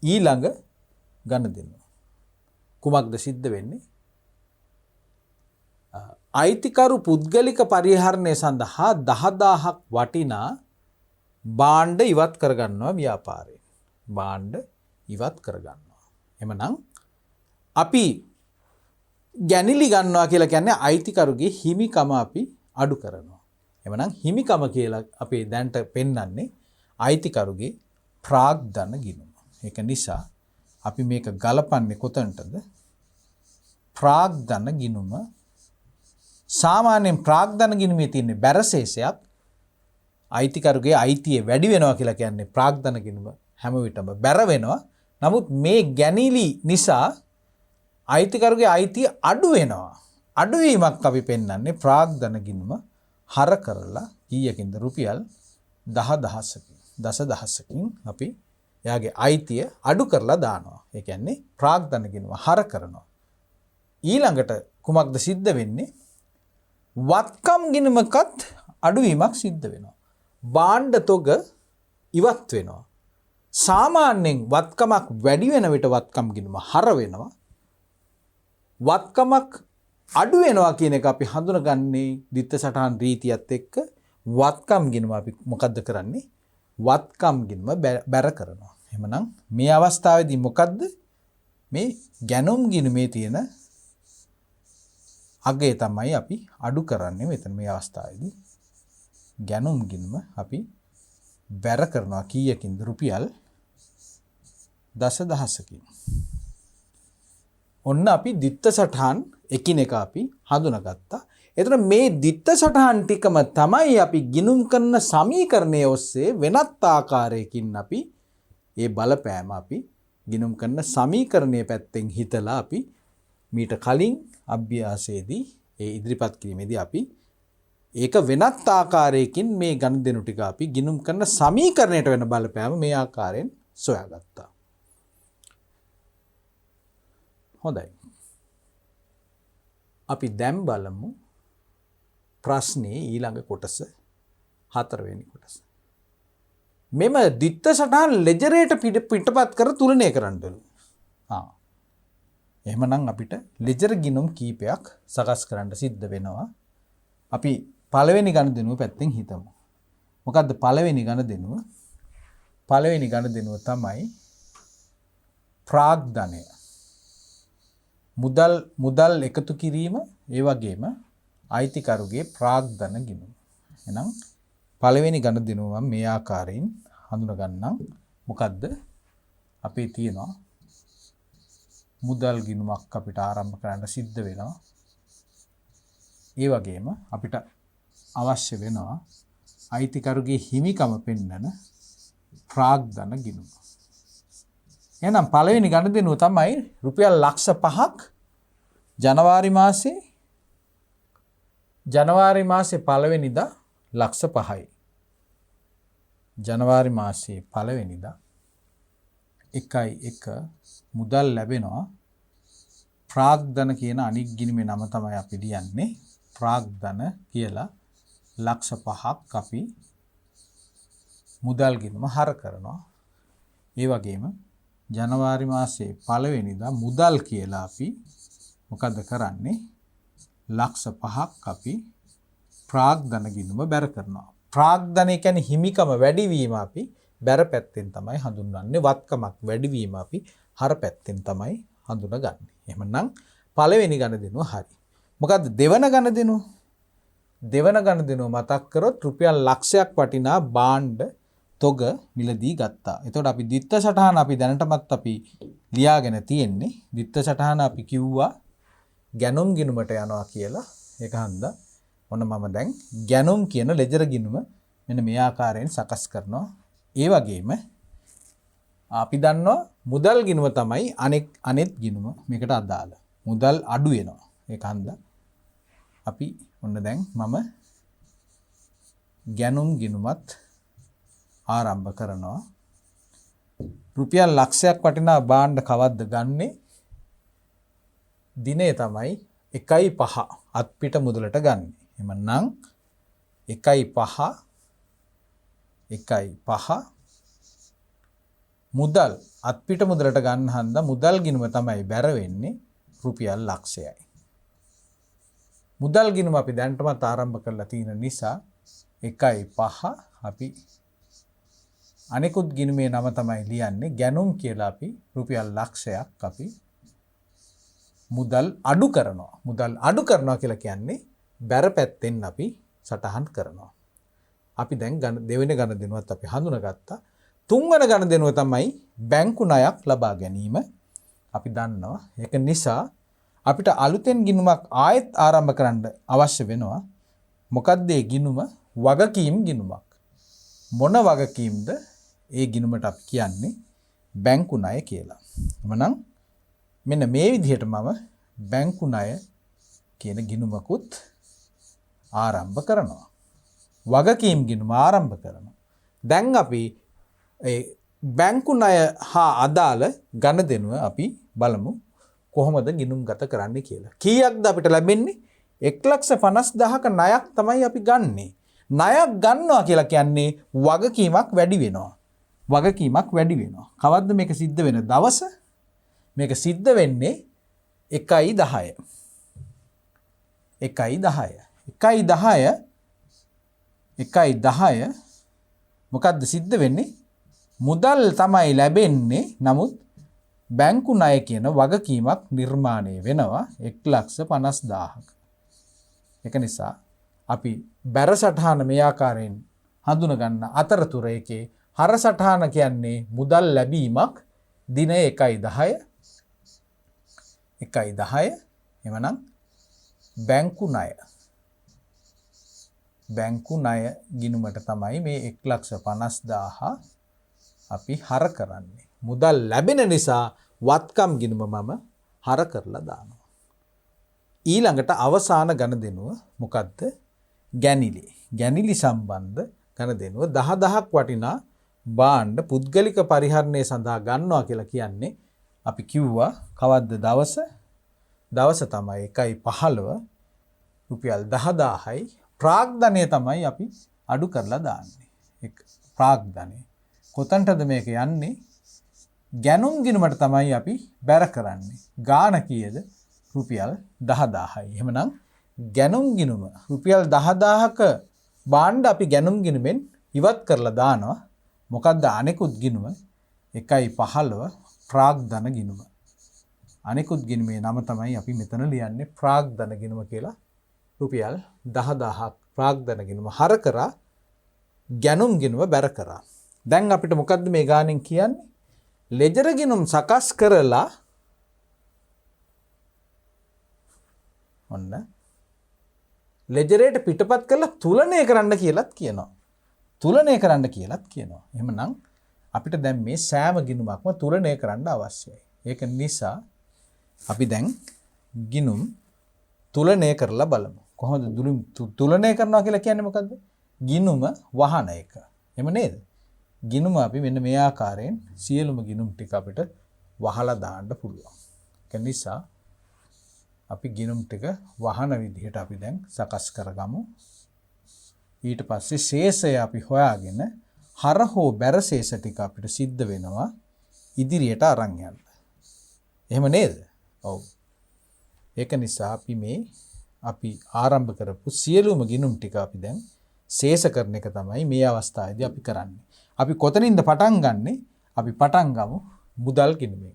ඊළඟ ගණදෙනුව. කුමක්ද සිද්ධ වෙන්නේ? අයිතිකරු පුද්ගලික පරිහරණය සඳහා 10,000ක් වටිනා භාණ්ඩ ඉවත් කරගන්නවා ව්‍යාපාරයෙන්. භාණ්ඩ ඉවත් කරගන්නවා. එමනම් අපි ගැනිලි ගන්නවා කියලා කියන්නේ අයිතිකරුගේ හිමිකම අපි අඩු කරනවා. එමනම් හිමිකම කියලා අපි දැන්ට පෙන්වන්නේ අයිතිකරුගේ ප්‍රාග්ධන ගිණුම. ඒක නිසා අපි මේක ගලපන්නේ කොතනටද? ප්‍රාග්ධන ගිණුම. සාමාන්‍යයෙන් ප්‍රාග්ධන ගිණුමේ තියෙන බැරශේෂයක් අයිතිකරුගේ අයිතිය වැඩි වෙනවා කියලා කියන්නේ ප්‍රාග්ධන ගිණුම හැම විටම බැර වෙනවා. නමුත් මේ ගැනීලි නිසා අයිතිකරුගේ අයිතිය අඩු වෙනවා. අඩුවීමක් අපි පෙන්වන්නේ ප්‍රාග්ධන ගිණුම හර කරලා කීයකින්ද? රුපියල් 10,000කින් අපි එයාගේ අයිතිය අඩු කරලා දානවා. ඒ කියන්නේ ප්‍රාග්ධන ගිණුම හර කරනවා. ඊළඟට කුමක්ද සිද්ධ වෙන්නේ? වත්කම් ගිණුමකත් අඩුවීමක් සිද්ධ වෙනවා. භාණ්ඩ තොග ඉවත් වෙනවා. සාමාන්‍යයෙන් වත්කමක් වැඩි වෙන විට වත්කම් ගිණුම හර වෙනවා. වත්කමක් අඩු වෙනවා කියන එක අපි හඳුනගන්නේ දිත්ත සටහන් රීතියත් එක්ක. වත්කම් ගිණුම අපි මොකද්ද කරන්නේ? වත්කම් ගිණුම බැර කරනවා. එහෙමනම් මේ අවස්ථාවේදී මොකද්ද? මේ ගැනුම් ගිණුමේ තියෙන අගය තමයි අපි අඩු කරන්නේ මෙතන මේ අවස්ථාවේදී. ගැනුම් ගිණුම අපි බැර කරනවා කීයකින්ද? රුපියල් 10,000කින්. ඔන්න අපි දිත්ත සටහන් එකිනෙක අපි හඳුනාගත්තා. එතකොට මේ දිත්ත සටහන් ටිකම තමයි අපි ගිණුම් කරන සමීකරණය ඔස්සේ වෙනත් ආකාරයකින් අපි ඒ බලපෑම අපි ගිණුම් කරන සමීකරණයේ පැත්තෙන් හිතලා අපි මීට කලින් අභ්‍යාසයේදී ඒ ඉදිරිපත් කිරීමේදී අපි ඒක වෙනත් ආකාරයකින් මේ ගණිතෙනු ටික අපි ගිණුම් කරන සමීකරණයට වෙන බලපෑම මේ ආකාරයෙන් සොයාගත්තා. හොඳයි. අපි දැන් බලමු ප්‍රශ්නේ ඊළඟ කොටස 4 වෙනි කොටස. මෙම දිත්ත සටහන් ලෙජරේට පිටපත් කර තුලනය කරන්නලු. එහෙමනම් අපිට ලෙජර් ගිණුම් කීපයක් සකස් කරන්න සිද්ධ වෙනවා. අපි පළවෙනි ගණදෙනුව පැත්තෙන් හිතමු. මොකද්ද පළවෙනි ගණදෙනුව? පළවෙනි ගණදෙනුව තමයි ප්‍රාග්ධනය. මුදල් එකතු කිරීම ඒ වගේම අයිතිකරුගේ ප්‍රාග්ධන ගිණුම. එහෙනම් පළවෙනි ගණදෙනුව මම මේ ආකාරයෙන් හඳුනා ගන්නම්. මොකද්ද? අපේ තියෙනවා මුදල් ගිණුමක් අපිට ආරම්භ කරන්න සිද්ධ වෙනවා. ඒ වගේම අපිට අවශ්‍ය වෙනවා අයිතිකරුගේ හිමිකම පෙන්වන ප්‍රාග්ධන ගිණුම. එහෙනම් පළවෙනි ගණදෙනුව තමයි රුපියල් ලක්ෂ 5ක් ජනවාරි මාසේ පළවෙනිදා ලක්ෂ 5යි. ජනවාරි මාසේ පළවෙනිදා 1 මුදල් ලැබෙනවා. ප්‍රාග්ධන කියන අනික් ගිණුමේ නම තමයි අපි ලියන්නේ. ප්‍රාග්ධන කියලා ලක්ෂ 5ක් අපි මුදල් ගිණුම හර කරනවා. ඒ වගේම ජනවාරි මාසේ පළවෙනිදා මුදල් කියලා අපි මොකද කරන්නේ? ලක්ෂ 5ක් අපි ප්‍රාග්ධන ගිණුම බැර කරනවා. ප්‍රාග්ධනය කියන්නේ හිමිකම වැඩිවීම අපි බැර පැත්තෙන් තමයි හඳුන්වන්නේ. වත්කමක් වැඩිවීම අපි හර පැත්තෙන් තමයි හඳුනගන්නේ. එහෙමනම් පළවෙනි ගණදෙනුව හරි. මොකද්ද දෙවන ගණදෙනුව? දෙවන ගණදෙනුව මතක් කරොත් රුපියල් ලක්ෂයක් වටිනා භාණ්ඩ තොග මිලදී ගත්තා. එතකොට අපි දිත්ත සටහන අපි දැනටමත් අපි ලියාගෙන තියෙන්නේ. දිත්ත සටහන අපි කිව්වා ගැනුම් ගිණුමට යනවා කියලා. ඒක හන්දා ඔන්න මම දැන් ගැනුම් කියන ලෙජර් ගිණුම මෙන්න මේ ආකාරයෙන් සකස් කරනවා. ඒ වගේම අපි දන්නවා මුදල් ගිණුම තමයි අනෙත් ගිණුම මේකට අදාළ. මුදල් අඩු වෙනවා. ඒක හන්දා අපි ඔන්න දැන් මම ගැනුම් ගිණුමත් ආරම්භ කරනවා. රුපියල් ලක්ෂයක් වටිනා භාණ්ඩ කවද්ද ගන්නෙ? දිනේ තමයි 1.5 අත්පිට මුදලට ගන්න. එමනම් 1.5 මුදල් අත්පිට මුදලට ගන්න හන්දා මුදල් ගිණුම තමයි බැර වෙන්නේ රුපියල් ලක්ෂයයි. මුදල් ගිණුම අපි දැනටමත් ආරම්භ කරලා තියෙන නිසා 1.5 අපි අනෙකුත් ගිණුමේ නම තමයි ලියන්නේ ගැනුම් කියලා අපි රුපියල් ලක්ෂයක් අපි මුදල් අඩු කරනවා. මුදල් අඩු කරනවා කියලා කියන්නේ බැර පැත්තෙන් අපි සටහන් කරනවා. අපි දැන් දෙවෙනි ගණදෙනුවත් අපි හඳුනාගත්තා. තුන්වන ගණදෙනුව තමයි බැංකු ණයක් ලබා ගැනීම. අපි දන්නවා. ඒක නිසා අපිට අලුතෙන් ගිණුමක් ආයෙත් ආරම්භ කරන්න අවශ්‍ය වෙනවා. මොකද්ද ඒ ගිණුම? වගකීම් ගිණුමක්. මොන වගකීම්ද? ඒ ගිණුමට අපි කියන්නේ බැංකු ණය කියලා. එමනම් මෙන්න මේ විදිහට මම බැංකු ණය කියන ගිණුමකුත් ආරම්භ කරනවා. වගකීම් ගිණුම ආරම්භ කරනවා. දැන් අපි ඒ බැංකු ණය හා අදාළ ගණදෙනුව අපි බලමු කොහොමද ගිණුම් ගත කරන්නේ කියලා. කීයක්ද අපිට ලැබෙන්නේ? 1,50,000ක ණයක් තමයි අපි ගන්නෙ. ණයක් ගන්නවා කියලා කියන්නේ වගකීමක් වැඩි වෙනවා. වගකීමක් වැඩි වෙනවා. කවද්ද මේක සිද්ධ වෙන දවස? මේක සිද්ධ වෙන්නේ 1.10. 1.10 මොකද්ද සිද්ධ වෙන්නේ? මුදල් තමයි ලැබෙන්නේ. නමුත් බැංකු ණය කියන වගකීමක් නිර්මාණය වෙනවා 1,50,000ක. ඒක නිසා අපි බැර සටහන මේ ආකාරයෙන් හඳුන ගන්න අතරතුර එකේ හර සටහන කියන්නේ මුදල් ලැබීමක් දින 1.10 1.10 එවනම් බැංකු ණය ගිණුමට තමයි මේ 1,50,000 අපි හර කරන්නේ. මුදල් ලැබෙන නිසා වත්කම් ගිණුම මම හර කරලා දානවා. ඊළඟට අවසාන ගණදෙනුව මොකද්ද? ගැනිලි සම්බන්ධ ගණදෙනුව 10000ක් වටිනා භාණ්ඩ පුද්ගලික පරිහරණය සඳහා ගන්නවා කියලා කියන්නේ අපි කිව්වා කවද්ද දවස තමයි 1.15 රුපියල් 10000යි ප්‍රාග්ධනය තමයි අපි අඩු කරලා දාන්නේ. ප්‍රාග්ධනය කොතනටද මේක යන්නේ? ගැනුම් ගිණුමට තමයි අපි බැර කරන්නේ. ගාණ කීයද? රුපියල් 10000යි. එහෙමනම් ගැනුම් ගිණුම රුපියල් 10000ක භාණ්ඩ අපි ගැනුම් ගිණුමෙන් ඉවත් කරලා දානවා. මොකද්ද අනෙකුත් ගිණුම? 1.15 ප්‍රාග්ධන ගිණුම. අනෙකුත් ගිණුමේ නම තමයි අපි මෙතන ලියන්නේ ප්‍රාග්ධන ගිණුම කියලා. රුපියල් 10000ක් ප්‍රාග්ධන ගිණුම හර කරා ගැනුම් ගිණුම බැර කරා. දැන් අපිට මොකද්ද මේ ගානෙන් කියන්නේ? ලෙජර් ගිණුම් සකස් කරලා ඔන්න ලෙජරේට පිටපත් කරලා තුලනය කරන්න කියලාත් කියනවා. එහෙමනම් අපිට දැන් මේ සෑම ගිණුමක්ම තුලනය කරන්න අවශ්‍යයි. ඒක නිසා අපි දැන් ගිණුම් තුලනය කරලා බලමු. කොහොමද තුලනය කරනවා කියලා කියන්නේ මොකද්ද? ගිණුම වහන එක. එහෙම නේද? ගිණුම අපි මෙන්න මේ ආකාරයෙන් සියලුම ගිණුම් ටික අපිට වහලා දාන්න පුළුවන්. ඒක නිසා අපි ගිණුම් ටික වහන විදිහට අපි දැන් සකස් කරගමු. ඊට පස්සේ ශේෂය අපි හොයාගෙන හර හෝ බැර ශේෂ ටික අපිට සිද්ධ වෙනවා ඉදිරියට අරන් යන්න. එහෙම නේද? ඔව්. ඒක නිසා අපි ආරම්භ කරපු සියලුම ගිණුම් ටික අපි දැන් ශේෂ කරන එක තමයි මේ අවස්ථාවේදී අපි කරන්නේ. අපි කොතනින්ද පටන් ගන්නෙ? අපි පටන් ගමු මුදල් ගිණුමෙන්.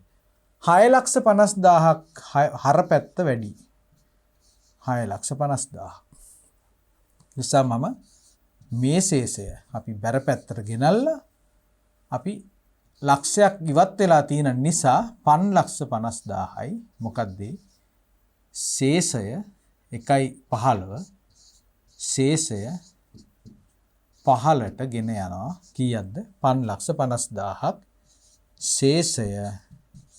6,50,000ක් හර පැත්ත වැඩි. 6,50,000. නිසා මම මේ ශේෂය අපි බැර පැත්තට ගෙනල්ලා අපි ලක්ෂයක් ඉවත් වෙලා තියෙන නිසා 5,50,000යි මොකද්ද? ශේෂය 1.15 ශේෂය පහළට ගෙන යනවා. කීයක්ද? 5,50,000ක් ශේෂය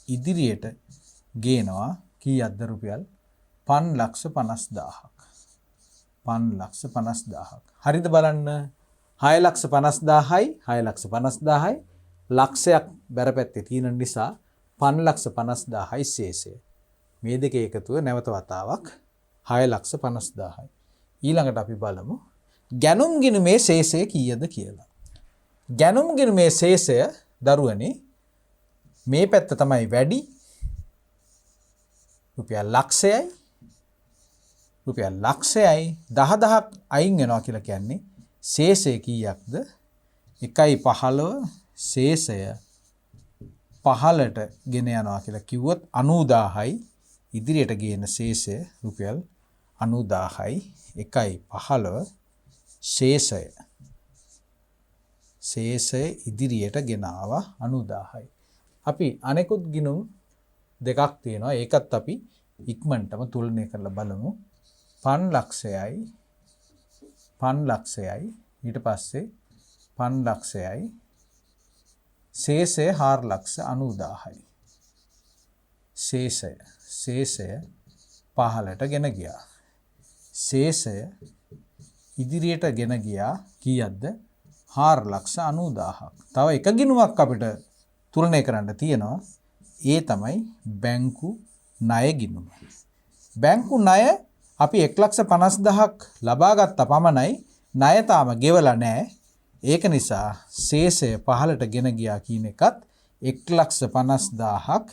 ඉදිරියට ගේනවා. කීයක්ද? රුපියල් 5,50,000ක්. 5,50,000ක්. හරිද බලන්න? 6,50,000යි ලක්ෂයක් බැර පැත්තේ තියෙන නිසා 5,50,000යි ශේෂය. මේ දෙක එකතුව නැවත වතාවක් 6,50,000යි. ඊළඟට අපි බලමු ගැනුම් ගිණුමේ ශේෂය කීයද කියලා. ගැනුම් ගිණුමේ ශේෂය දරුවනේ මේ පැත්ත තමයි වැඩි. රුපියල් ලක්ෂයයි 10,000ක් අයින් වෙනවා කියලා කියන්නේ ශේෂය කීයක්ද? 1.15 ශේෂය පහළට ගෙන යනවා කියලා කිව්වොත් 90,000යි ඉදිරියට ගේන ශේෂය රුපියල් 90,000යි. 1.15 ශේෂය ඉදිරියට ගෙනාවා 90,000යි. අපි අනෙකුත් ගිණුම් දෙකක් තියෙනවා. ඒකත් අපි ඉක්මනටම තුලනය කරලා බලමු. 5,00,000යි ඊට පස්සේ 5,00,000යි ශේෂය 4,90,000යි. ශේෂය පහළට ගෙන ගියා. ශේෂය ඉදිරියට ගෙන ගියා කීයක්ද? 4,90,000ක්. තව එක ගිණුමක් අපිට තුලනය කරන්න තියෙනවා. ඒ තමයි බැංකු ණය ගිණුම. බැංකු ණය අපි 1,50,000ක් ලබා ගත්ත පමණයි ණය තාම ගෙවලා නැහැ. ඒක නිසා ශේෂය පහළට ගෙන ගියා කියන එකත් 1,50,000ක්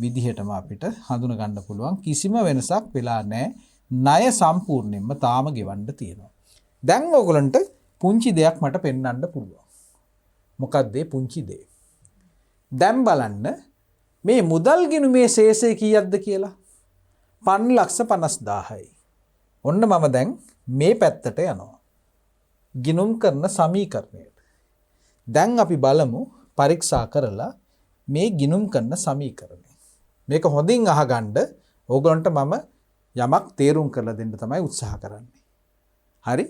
විදිහටම අපිට හඳුන ගන්න පුළුවන්. කිසිම වෙනසක් වෙලා නැහැ. ණය සම්පූර්ණයෙන්ම තාම ගෙවන්න තියෙනවා. දැන් ඕගලන්ට පුංචි දෙයක් මට පෙන්වන්න පුළුවන්. මොකක්ද ඒ පුංචි දේ? දැන් බලන්න මේ මුදල් ගිණුමේ ශේෂය කීයක්ද කියලා? 5,50,000යි. ඔන්න මම දැන් මේ පැත්තට යනවා. ගිනුම් කරන සමීකරණයට. දැන් අපි බලමු පරීක්ෂා කරලා මේ ගිනුම් කරන සමීකරණය. මේක හොඳින් අහගන්න ඕගොල්ලන්ට මම යමක් තේරුම් කරලා දෙන්න තමයි උත්සාහ කරන්නේ. හරි?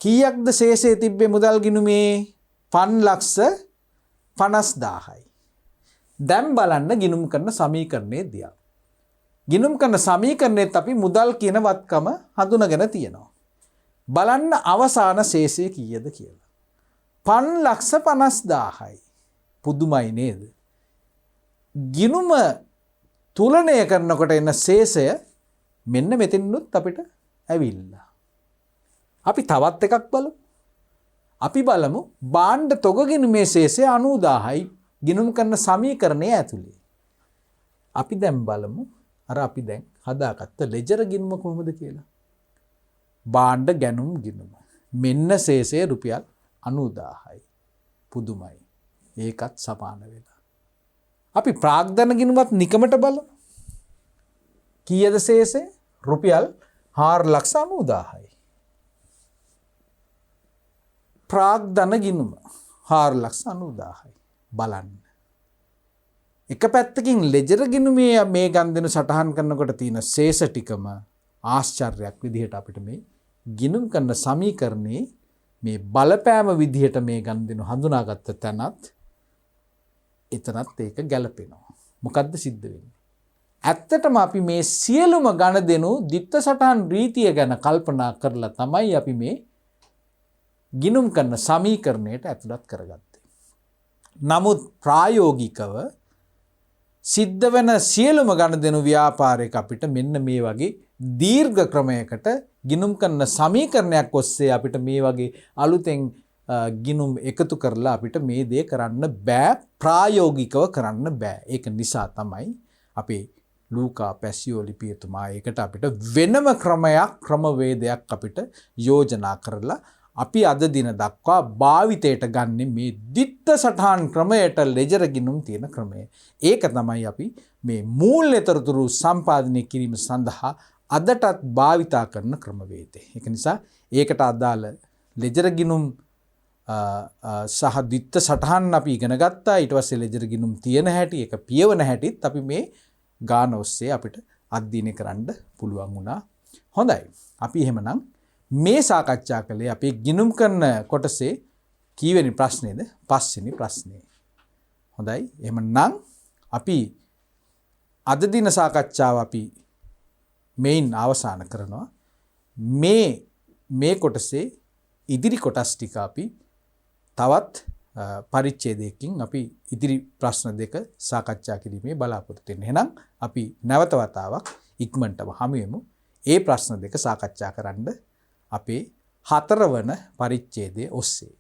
කීයක්ද ශේෂයේ තිබ්බේ මුදල් ගිණුමේ? 5,50,000යි. දැන් බලන්න ගිණුම් කරන සමීකරණයේ දිහා. ගිණුම් කරන සමීකරණෙත් අපි මුදල් කියන වත්කම හඳුනගෙන තියෙනවා. බලන්න අවසාන ශේෂය කීයද කියලා. 5,50,000යි. පුදුමයි නේද? ගිණුම තුලණය කරනකොට එන ශේෂය මෙන්න මෙතනිනුත් අපිට ඇවිල්ලා. අපි තවත් එකක් බලමු. අපි බලමු භාණ්ඩ තොග ගිණුමේ ශේෂය 90,000යි ගිණුම් කරන සමීකරණය ඇතුලේ. අපි දැන් බලමු අර අපි දැන් හදාගත්ත ලෙජර් ගිණුම කොහොමද කියලා. භාණ්ඩ ගැනුම් ගිණුම. මෙන්න ශේෂය රුපියල් 90,000යි. පුදුමයි. ඒකත් සමාන වෙලා. අපි ප්‍රාග්ධන ගිණුමත් නිකමට බලමු. කීයද ශේෂය? රුපියල් 4,90,000යි. ප්‍රාග්ධන ගිණුම 4,90,000යි. බලන්න. එක පැත්තකින් ලෙජර් ගිණුමේ මේ ගන්දෙනු සටහන් කරනකොට තියෙන ශේෂ ටිකම ආශ්චර්යයක් විදිහට අපිට මේ ගිණුම් කරන සමීකරණේ මේ බලපෑම විදිහට මේ ගන්දෙනු හඳුනාගත්ත තැනත් එතනත් ඒක ගැලපෙනවා. මොකද්ද සිද්ධ වෙන්නේ? ඇත්තටම අපි මේ සියලුම ගණදෙනු දිත්ත සටහන් රීතිය ගැන කල්පනා කරලා තමයි අපි මේ ගිණුම් කරන සමීකරණයට ඇතුළත් කරගත්තේ. නමුත් ප්‍රායෝගිකව සිද්ධ වෙන සියලුම ගණදෙනු ව්‍යාපාරයක අපිට මෙන්න මේ වගේ දීර්ඝ ක්‍රමයකට ගිණුම් කරන සමීකරණයක් ඔස්සේ අපිට මේ වගේ අලුතෙන් ගිණුම් එකතු කරලා අපිට මේ දේ කරන්න බෑ, ප්‍රායෝගිකව කරන්න බෑ. ඒක නිසා තමයි අපේ ලූකා පැසියෝ ලිපියතුමා ඒකට අපිට වෙනම ක්‍රමවේදයක් අපිට යෝජනා කරලා අපි අද දින දක්වා භාවිතයට ගන්නේ මේ දිත්ත සටහන් ක්‍රමයට ලෙජර් ගිණුම් තියෙන ක්‍රමය. ඒක තමයි අපි මේ මූල්‍ය තොරතුරු සම්පාදනය කිරීම සඳහා අදටත් භාවිතා කරන ක්‍රමවේදය. ඒක නිසා ඒකට අදාළ ලෙජර් ගිණුම් සහ දිත්ත සටහන් අපි ඉගෙන ගත්තා. ඊට පස්සේ ලෙජර් ගිණුම් තියෙන හැටි, ඒක පියවන හැටිත් අපි මේ ගාන ඔස්සේ අපිට අධ්‍යයනය කරන්න පුළුවන් වුණා. හොඳයි. අපි එහෙමනම් මේ සාකච්ඡා කළේ අපේ ගිණුම් කරන කොටසේ කීවෙනි ප්‍රශ්නේද? 5 වෙනි ප්‍රශ්නේ. හොඳයි. එහෙමනම් අපි අද දින සාකච්ඡාව අපි මේන් අවසන් කරනවා. මේ කොටසේ ඉදිරි කොටස් ටික අපි තවත් පරිච්ඡේදයකින් අපි ඉදිරි ප්‍රශ්න දෙක සාකච්ඡා කිරීමේ බලාපොරොත්තු වෙන්නේ. එහෙනම් අපි නැවත වතාවක් ඉක්මනටම හමු වෙමු. ඒ ප්‍රශ්න දෙක සාකච්ඡා කරන්න අපේ 4 වන පරිච්ඡේදයේ ඔස්සේ.